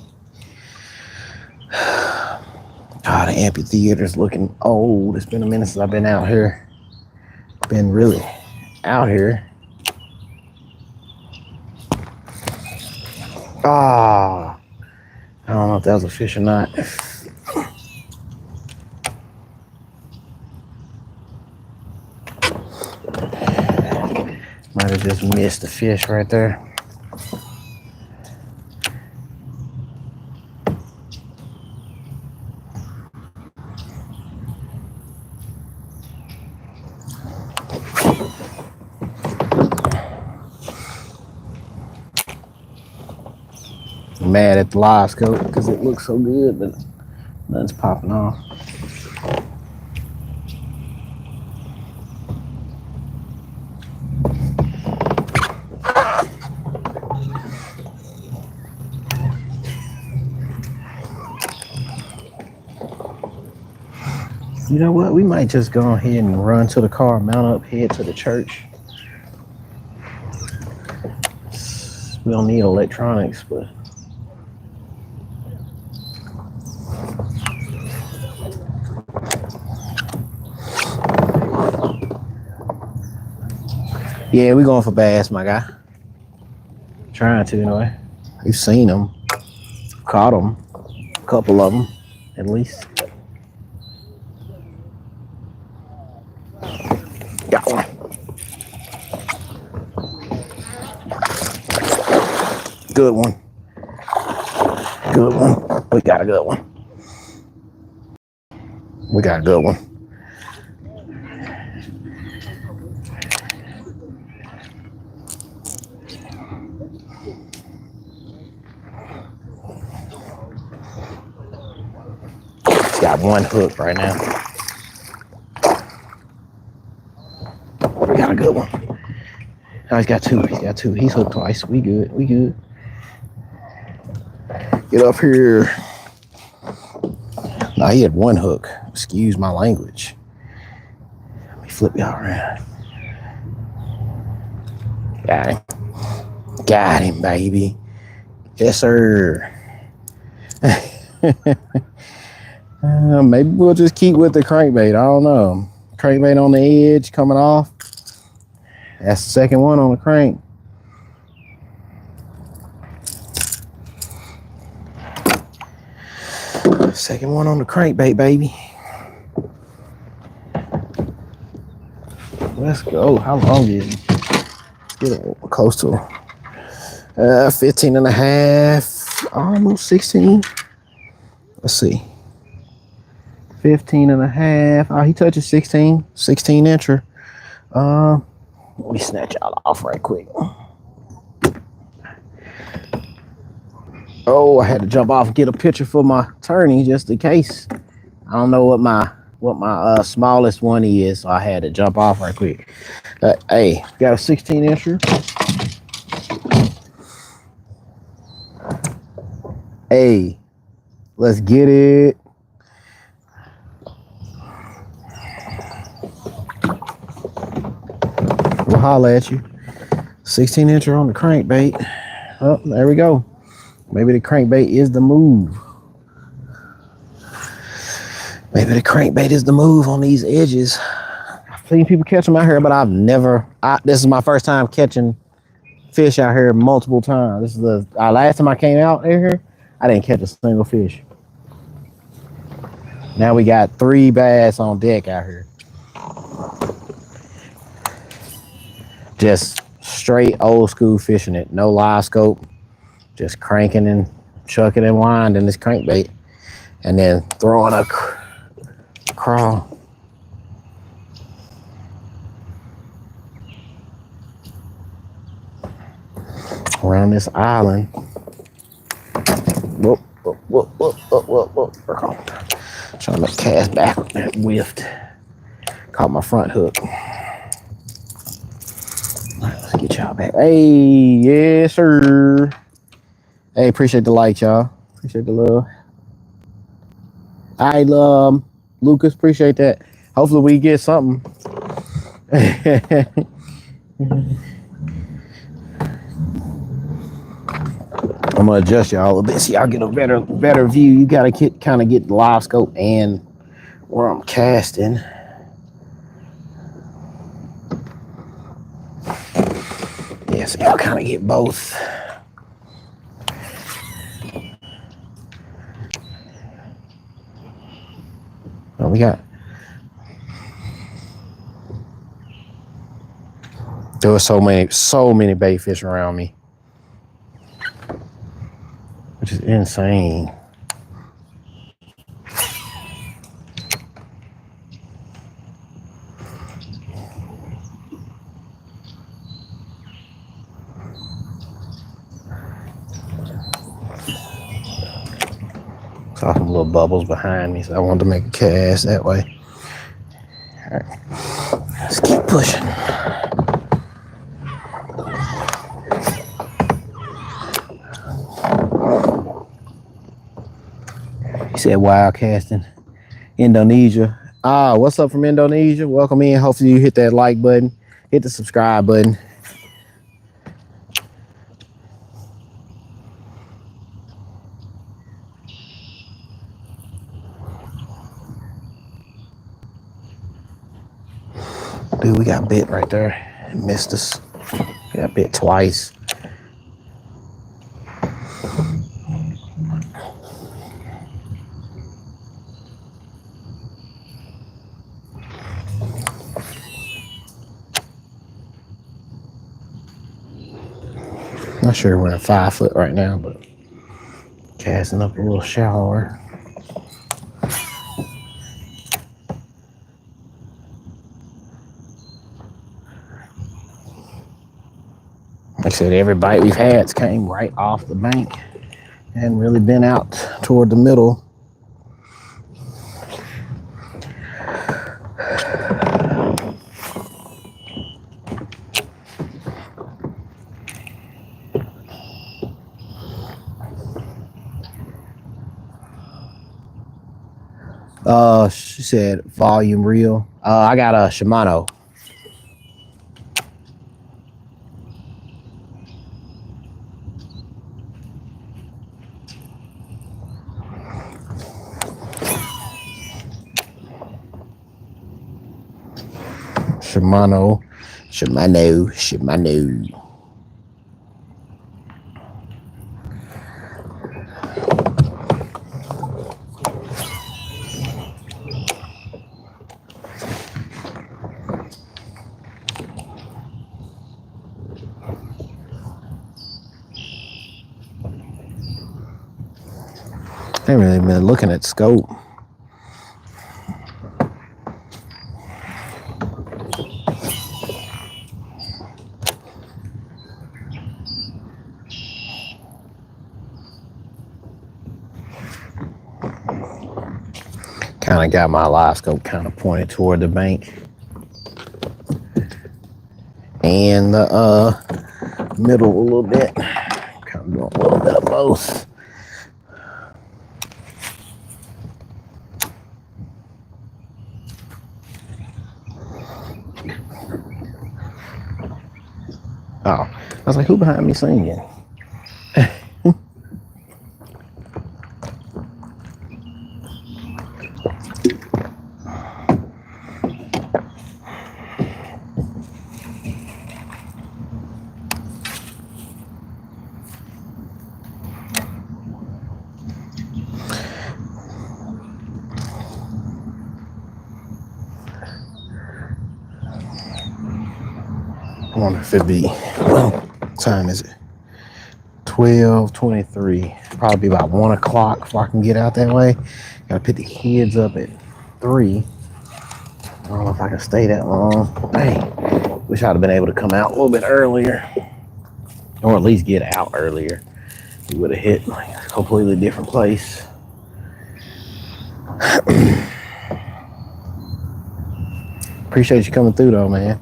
God, the amphitheater's looking old. It's been a minute since I've been out here. Been really out here. Ah, I don't know if that was a fish or not. Might have just missed the fish right there. Mad at the live scope because it looks so good, but nothing's popping off. You know what? We might just go ahead and run to the car, mount up, head to the church. We don't need electronics, but yeah, we're going for bass, my guy. Trying to, anyway. We've seen them, caught them, a couple of them, at least. Got one. Good one. Good one. We got a good one. We got a good one. Got one hook right now. We got a good one. Oh, he's got two. He's got two. He's hooked twice. We good. We good. Get up here. Nah, he had one hook. Excuse my language. Let me flip y'all around. Got him. Got him, baby. Yes, sir. Maybe we'll just keep with the crankbait. I don't know. Crankbait on the edge coming off. That's the second one on the crank. Second one on the crankbait, baby. Let's go. How long is it? Let's get close to 15 and a half, almost 16. Let's see. 15 and a half. Oh, he touches 16 incher. Let me snatch y'all off right quick. Oh, I had to jump off and get a picture for my tourney just in case. I don't know what my smallest one is, so I had to jump off right quick. Hey, got a 16 incher. Hey, let's get it. We'll holler at you. 16 incher on the crankbait. Oh, there we go. Maybe the crankbait is the move. Maybe the crankbait is the move on these edges. I've seen people catch them out here, but I've never. This is my first time catching fish out here multiple times. This is the last time I came out here. I didn't catch a single fish. Now we got 3 bass on deck out here. Just straight old school fishing it. No live scope. Just cranking and chucking and winding this crankbait. And then throwing a crawl. Around this island. Whoop, whoop, whoop, whoop, whoop, whoop, whoop. Trying to cast back. That whiffed. Caught my front hook. Let's get y'all back. Hey, yes, sir. Hey, appreciate the like, y'all. Appreciate the love. I love Lucas. Appreciate that. Hopefully we get something. I'm gonna adjust y'all a little bit so y'all get a better view. You gotta kind of get the live scope and where I'm casting. Yeah, so y'all kind of get both. Oh, we got. There were so many bait fish around me, which is insane. Saw some little bubbles behind me, so I wanted to make a cast that way. All right, let's keep pushing. He said wild casting. Indonesia. Ah, what's up from Indonesia? Welcome in. Hopefully you hit that like button, hit the subscribe button. Dude, we got bit right there. Missed us. We got bit twice. Not sure we're at 5 foot right now, but casting up a little shallower. Like I said, every bite we've had came right off the bank. Hadn't really been out toward the middle. She said volume reel. I got a Shimano. Shimano. I haven't really been looking at scope. Kind of got my live scope kind of pointed toward the bank and the middle a little bit. Kind of doing a little bit of both. Oh, I was like, who behind me singing? wonder if it'd be, well, what time is it? 12:23. Probably be about 1 o'clock before I can get out that way. Gotta pick the kids up at 3. I don't know if I can stay that long. Dang, wish I'd have been able to come out a little bit earlier, or at least get out earlier. We would have hit like a completely different place. Appreciate you coming through though, man.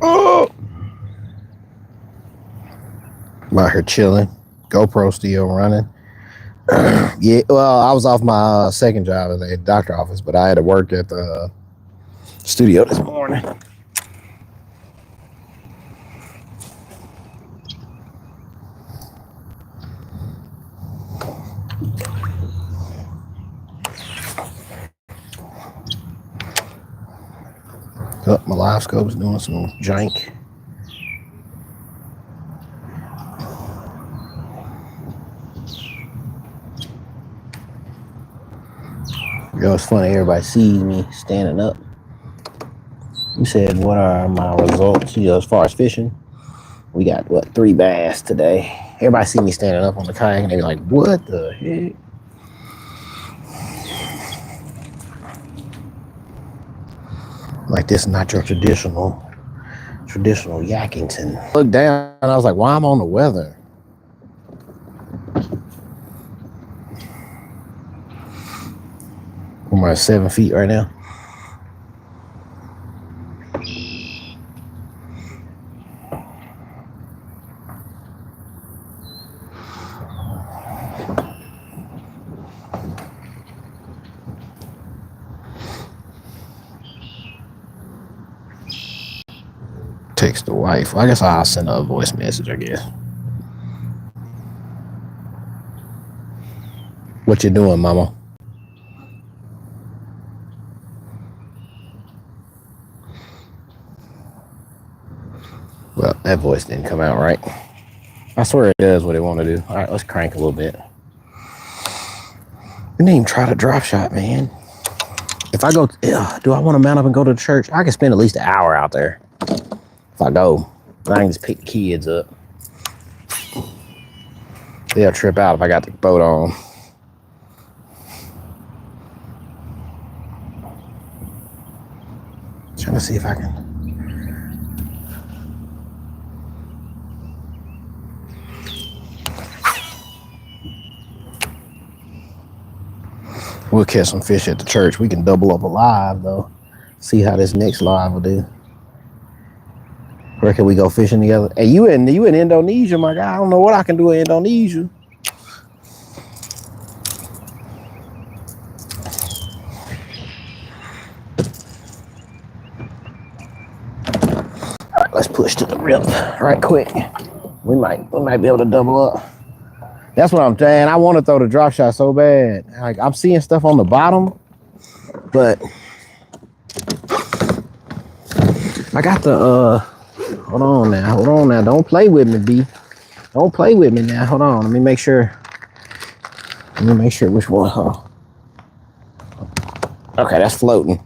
Oh! I'm out here chilling. GoPro still running. Yeah, well, I was off my second job at the doctor office, but I had to work at the studio this morning. Oh, my live scope's doing some jank. You know, it's funny, everybody sees me standing up. You said, what are my results, you know, as far as fishing? We got, what, 3 bass today. Everybody see me standing up on the kayak and they be like, what the heck? Like, this is not your traditional Yakington. Looked down and I was like, why am I on the weather? I'm at 7 feet right now. Text the wife. I guess I'll send her a voice message, I guess. What you doing, mama? Well, that voice didn't come out right. I swear it does what it want to do. All right, let's crank a little bit. We didn't even try to drop shot, man. If I go, do I want to mount up and go to the church? I can spend at least an hour out there. If I go, I can just pick the kids up. They'll trip out if I got the boat on. Trying to see if I can. We'll catch some fish at the church. We can double up a live though. See how this next live will do. Where can we go fishing together? Hey, you in Indonesia, my guy? I don't know what I can do in Indonesia. All right, let's push to the rip right quick. We might be able to double up. That's what I'm saying. I want to throw the drop shot so bad. Like, I'm seeing stuff on the bottom, but I got the hold on now. Don't play with me, B. Don't play with me now. Hold on. Let me make sure which one. Huh? Okay, that's floating.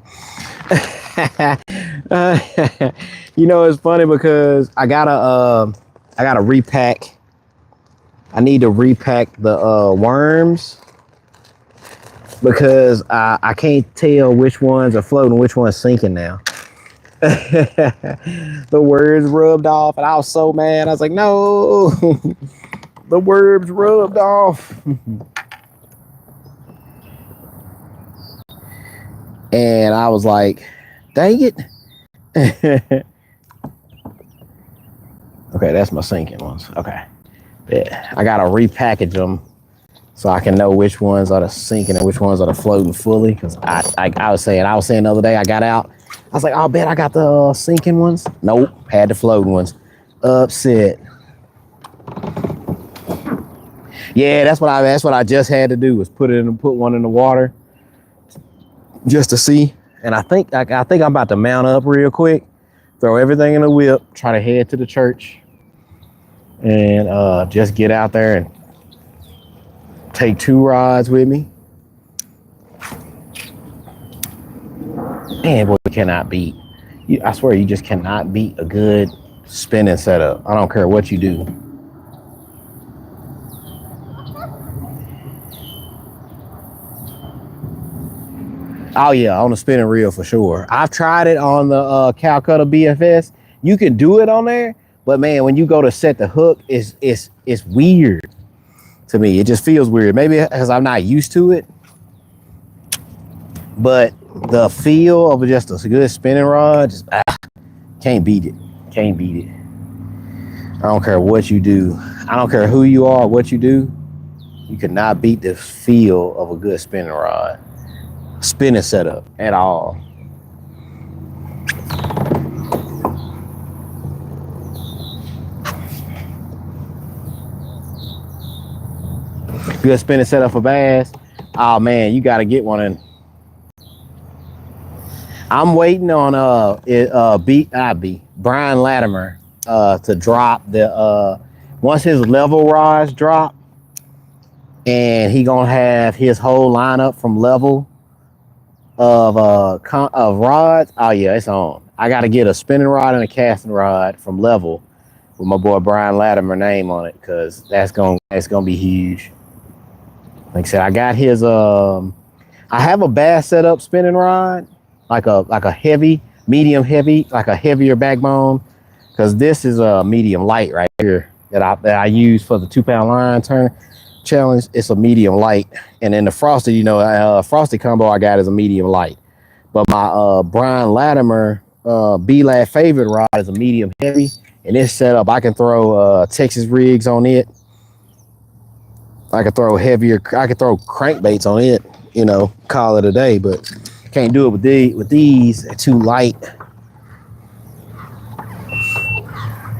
You know, it's funny because I gotta repack. I need to repack the worms because I can't tell which ones are floating, which one's sinking now. The worms rubbed off and I was so mad. I was like, no, the worms rubbed off. And I was like, dang it. Okay, that's my sinking ones. Okay. Yeah, I gotta repackage them so I can know which ones are the sinking and which ones are the floating fully. Because I was saying the other day I got out. I was like, I'll bet I got the sinking ones. Nope, had the floating ones. Upset. Yeah, that's what I just had to do was put one in the water just to see. And I think I'm about to mount up real quick, throw everything in the whip, try to head to the church, and just get out there and take 2 rods with me. Man, boy, you cannot beat. I swear, you just cannot beat a good spinning setup. I don't care what you do. Oh yeah, on the spinning reel for sure. I've tried it on the Calcutta BFS. You can do it on there, but man, when you go to set the hook, it's weird to me. It just feels weird. Maybe because I'm not used to it, but the feel of just a good spinning rod, just can't beat it. Can't beat it. I don't care what you do. I don't care who you are, what you do. You cannot beat the feel of a good spinning rod. Spinning setup at all. Good spinning setup for bass. Oh man, you got to get one in. I'm waiting on Brian Latimer to drop the once his level rods drop, and he gonna have his whole lineup from level of rods. Oh yeah, it's on. I got to get a spinning rod and a casting rod from level with my boy Brian Latimer name on it, because that's gonna be huge. Like I said, I got his I have a bass setup spinning rod, like a heavy, medium heavy, like a heavier backbone, because this is a medium light right here that I use for the 2-pound line turn challenge. It's a medium light, and then the frosted, frosted combo I got is a medium light. But my Brian Latimer B-Lad favorite rod is a medium heavy, and this setup I can throw Texas rigs on it. I could throw crankbaits on it, call it a day, but can't do it with these. They're too light.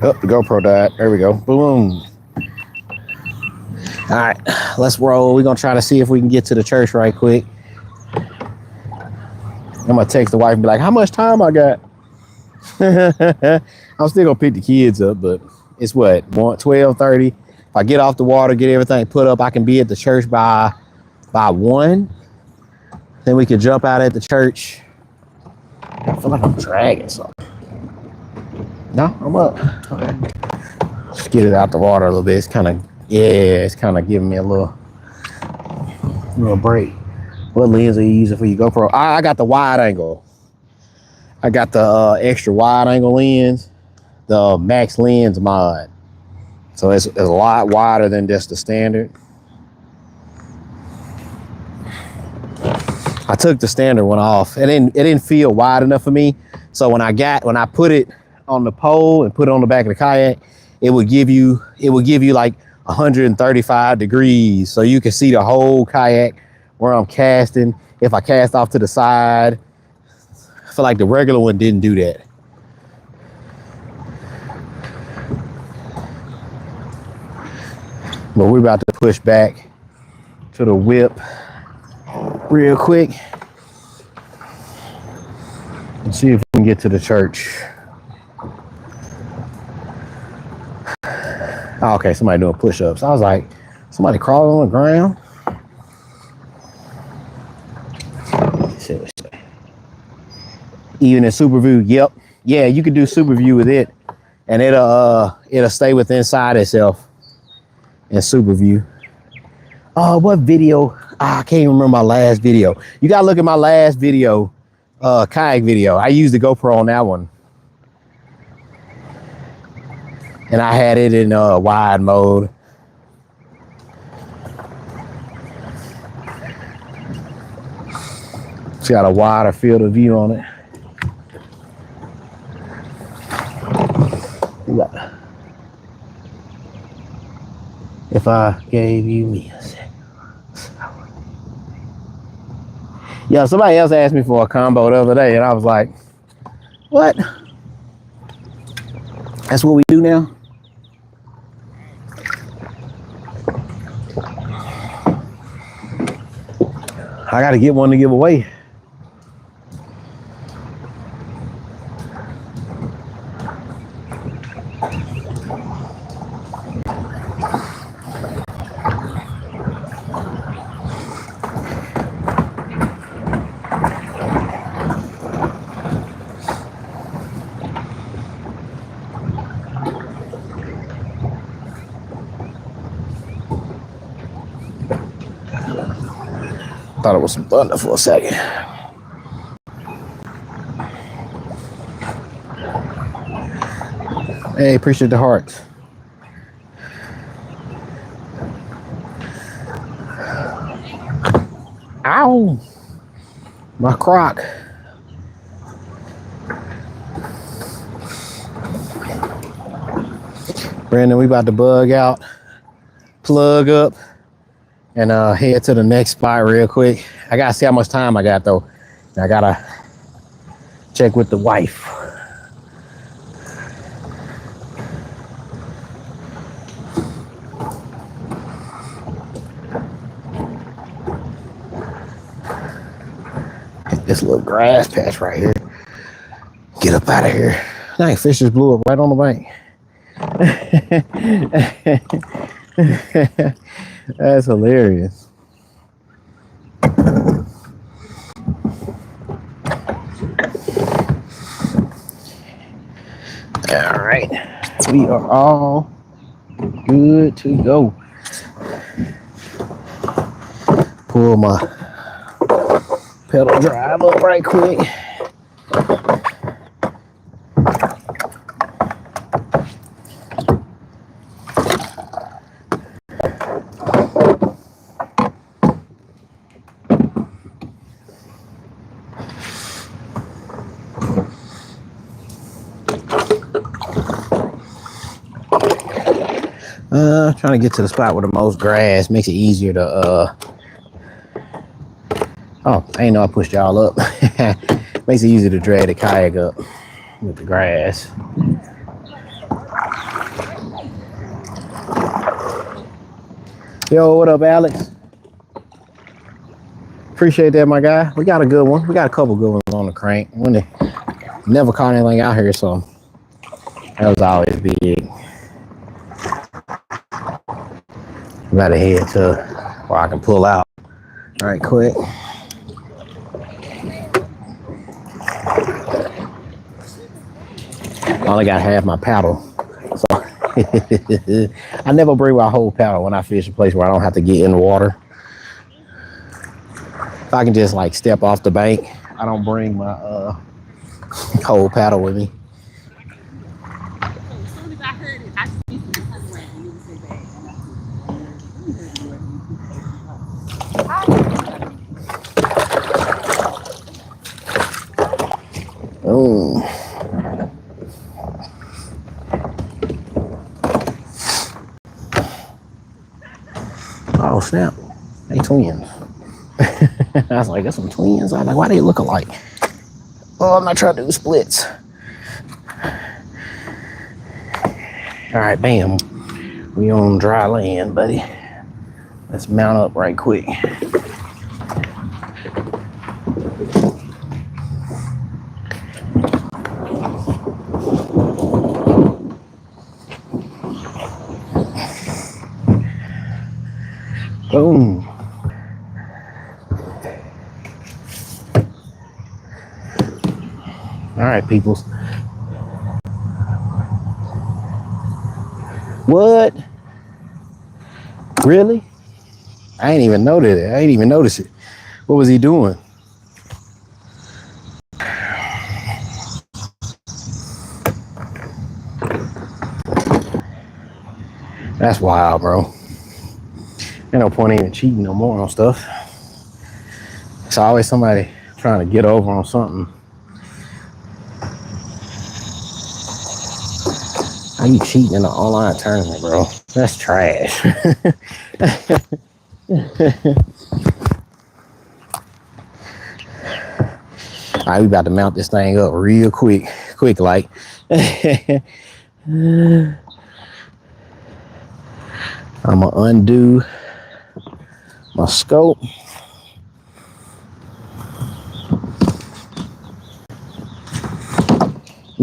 Oh, the GoPro died. There we go. Boom. All right, let's roll. We're gonna try to see if we can get to the church right quick. I'm gonna text the wife and be like, how much time I got? I'm still gonna pick the kids up, but it's what, 12:30. If I get off the water, get everything put up, I can be at the church by 1. Then we can jump out at the church. I feel like I'm dragging something. No, I'm up. Okay. Just get it out the water a little bit. It's kind of giving me a little break. What lens are you using for your GoPro? I got the wide angle. I got the extra wide angle lens, the max lens mod. So it's a lot wider than just the standard. I took the standard one off. It didn't feel wide enough for me. So when I put it on the pole and put it on the back of the kayak, it would give you like 135 degrees, so you can see the whole kayak where I'm casting. If I cast off to the side, I feel like the regular one didn't do that. But we're about to push back to the whip real quick and see if we can get to the church. Oh, okay, somebody doing push-ups. I was like, somebody crawling on the ground. Even in super view, yep. Yeah, you could do super view with it, and it'll stay within inside itself in super view. Oh, what video? I can't even remember my last video. You gotta look at my last video, kayak video. I used the GoPro on that one, and I had it in wide mode. It's got a wider field of view on it. If I gave you me a second. Yeah, somebody else asked me for a combo the other day, and I was like, what? That's what we do now? I got to get one to give away. Thought it was some thunder for a second. Hey, appreciate the hearts. Ow! My crock. Brandon, we about to bug out, plug up, and head to the next spot real quick. I gotta see how much time I got though. I gotta check with the wife. This little grass patch right here. Get up out of here. Dang, fish just blew up right on the bank. That's hilarious. All right, we are all good to go. Pull my pedal drive up right quick. Trying to get to the spot with the most grass makes it easier to oh, I ain't know I pushed y'all up. Makes it easier to drag the kayak up with the grass. Yo, what up, Alex? Appreciate that, my guy. We got a good one. We got a couple good ones on the crank. Never caught anything out here, so that was always big. I'm about to head to where I can pull out right quick. I only got half my paddle, so I never bring my whole paddle when I fish a place where I don't have to get in the water. If I can just like step off the bank, I don't bring my whole paddle with me. Oh. Oh snap. They twins. I was like, that's some twins. I was like, why they look alike? Oh, I'm not trying to do splits. All right, bam. We on dry land, buddy. Let's mount up right quick. Boom. All right, peoples. What? Really? I ain't even noticed it. I ain't even noticed it. What was he doing? That's wild, bro. Ain't no point even cheating no more on stuff. It's always somebody trying to get over on something. How you cheating in an online tournament, bro? That's trash. All right, we about to mount this thing up real quick like. I'm gonna undo my scope.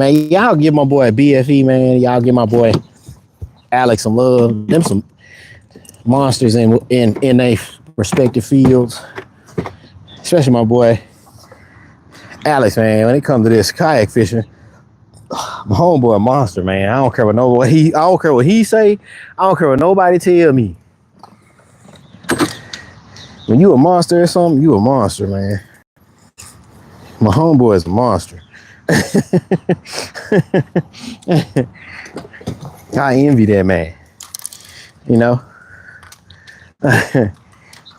Man, y'all give my boy BFE, man. Y'all give my boy Alex some love. Them some monsters in their respective fields. Especially my boy Alex, man. When it comes to this kayak fishing, my homeboy a monster, man. I don't care what I don't care what he say. I don't care what nobody tell me. When you a monster or something, you a monster, man. My homeboy is a monster. I envy that man. You know?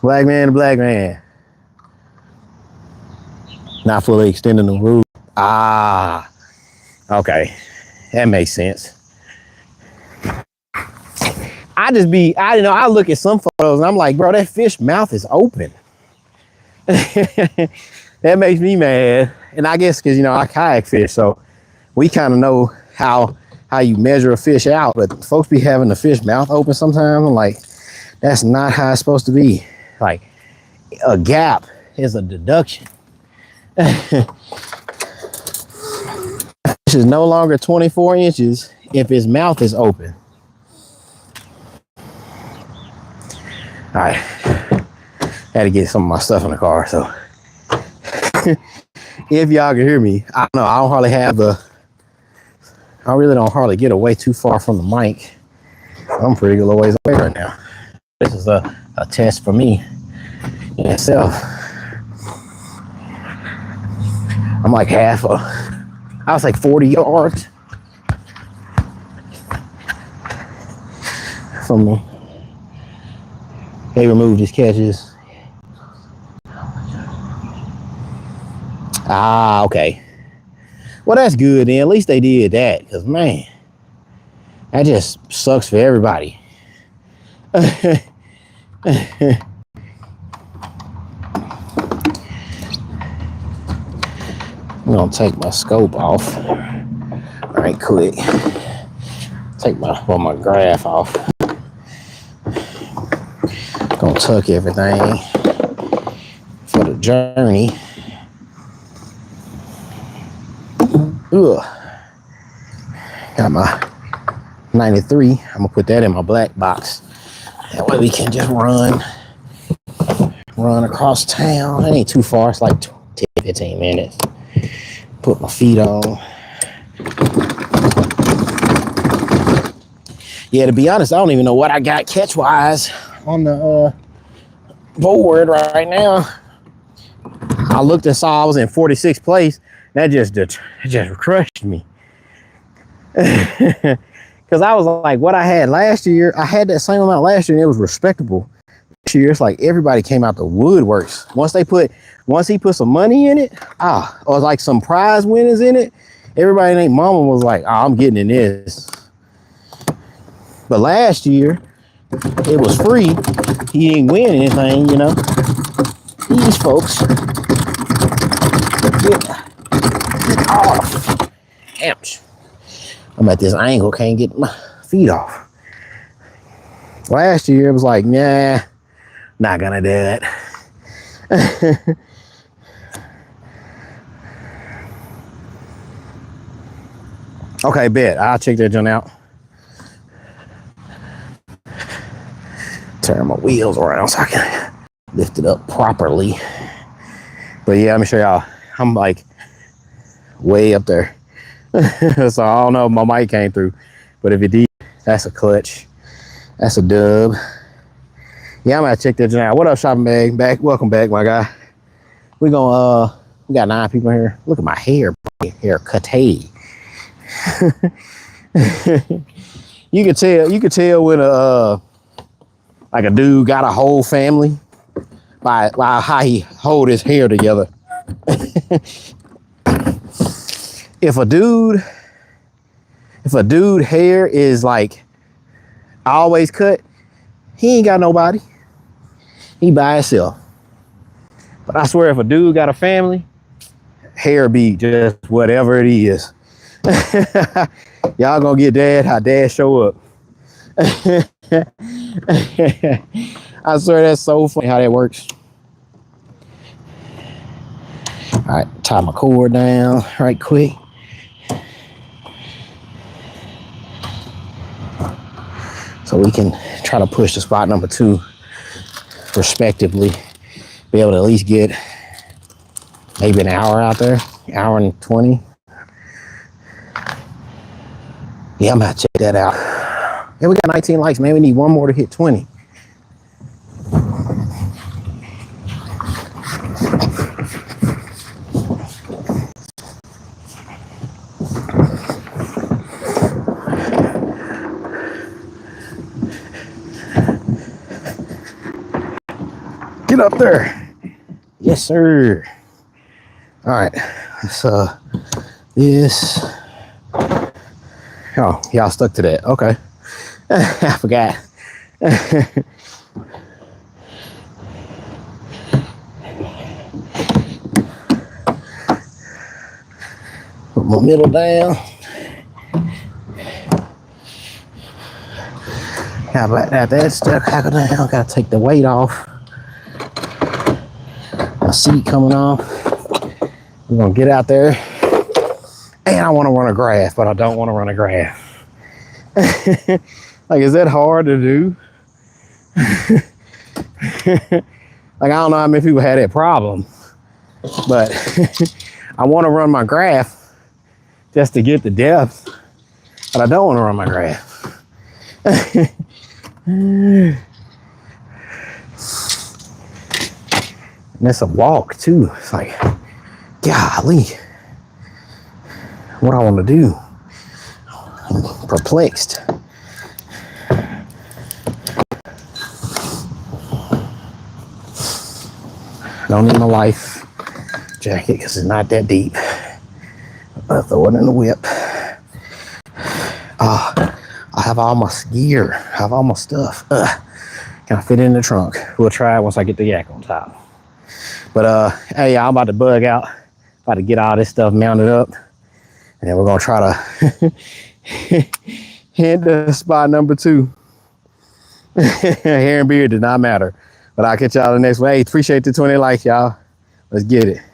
Black man to black man. Not fully extending the rule. Ah, okay. That makes sense. I look at some photos and I'm like, bro, that fish mouth is open. That makes me mad. And I guess because, you know, I kayak fish, so we kind of know how you measure a fish out, but folks be having the fish mouth open sometimes. I'm like, that's not how it's supposed to be. Like, a gap is a deduction. Fish is no longer 24 inches if his mouth is open. All right, had to get some of my stuff in the car, so if y'all can hear me, I don't know, I really don't hardly get away too far from the mic. I'm pretty good ways away right now. This is a test for me in itself. I'm like I was like 40 yards from me. They removed his catches. Ah, okay. Well, that's good then. At least they did that, because man, that just sucks for everybody. I'm gonna take my scope off right quick. Take my graph off. Gonna tuck everything for the journey. Ugh. Got my 93. I'm gonna put that in my black box. That way we can just run across town. It ain't too far. It's like 10-15 minutes. Put my feet on. Yeah, to be honest, I don't even know what I got catch-wise on the board right now. I looked and saw I was in 46th place. That just crushed me. Because I was like, what I had last year, I had that same amount last year and it was respectable. This year, it's like everybody came out the woodworks. Once he put some money in it, or like some prize winners in it, everybody named mama was like, I'm getting in this. But last year, it was free. He didn't win anything, you know. These folks get off. Ouch. I'm at this angle, can't get my feet off. Last year, it was like, nah, not gonna do it. Okay, bet. I'll check that joint out. Turn my wheels around so I can lift it up properly. But yeah, let me show y'all. I'm like way up there. So I don't know if my mic came through, but if it did, that's a clutch. That's a dub. Yeah, I'm gonna check that joint out. What up, shopping bag? Welcome back, my guy. We got 9 people here. Look at my hair cut. You can tell when like a dude got a whole family by how he hold his hair together. If a dude hair is like always cut, he ain't got nobody. He by himself. But I swear, if a dude got a family, hair be just whatever it is. Y'all gonna get dad how dad show up. I swear that's so funny how that works. All right, tie my cord down right quick. So we can try to push to spot number 2 respectively. Be able to at least get maybe an hour out there, hour and 20. Yeah, I'm gonna check that out. Yeah, we got 19 likes, man. We need one more to hit 20. Get up there. Yes, sir. All right, so this. Oh, y'all stuck to that. Okay. I forgot. Put my middle down. How about that? That's stuck. How down. Gotta take the weight off. My seat coming off. We're gonna get out there. And I want to run a graph, but I don't want to run a graph. Like, is that hard to do? Like, I don't know how many people had that problem, but I want to run my graph just to get the depth, but I don't want to run my graph. And it's a walk too. It's like, golly, what I want to do. I'm perplexed. Don't need my life jacket because it's not that deep. I'll throw it in the whip. I have all my gear. I have all my stuff. Can I fit it in the trunk? We'll try it once I get the yak on top. But hey, I'm about to bug out. About to get all this stuff mounted up. And then we're gonna try to hit the spot number 2. Hair and beard did not matter. But I'll catch y'all the next way. Hey, appreciate the 20 likes, y'all. Let's get it.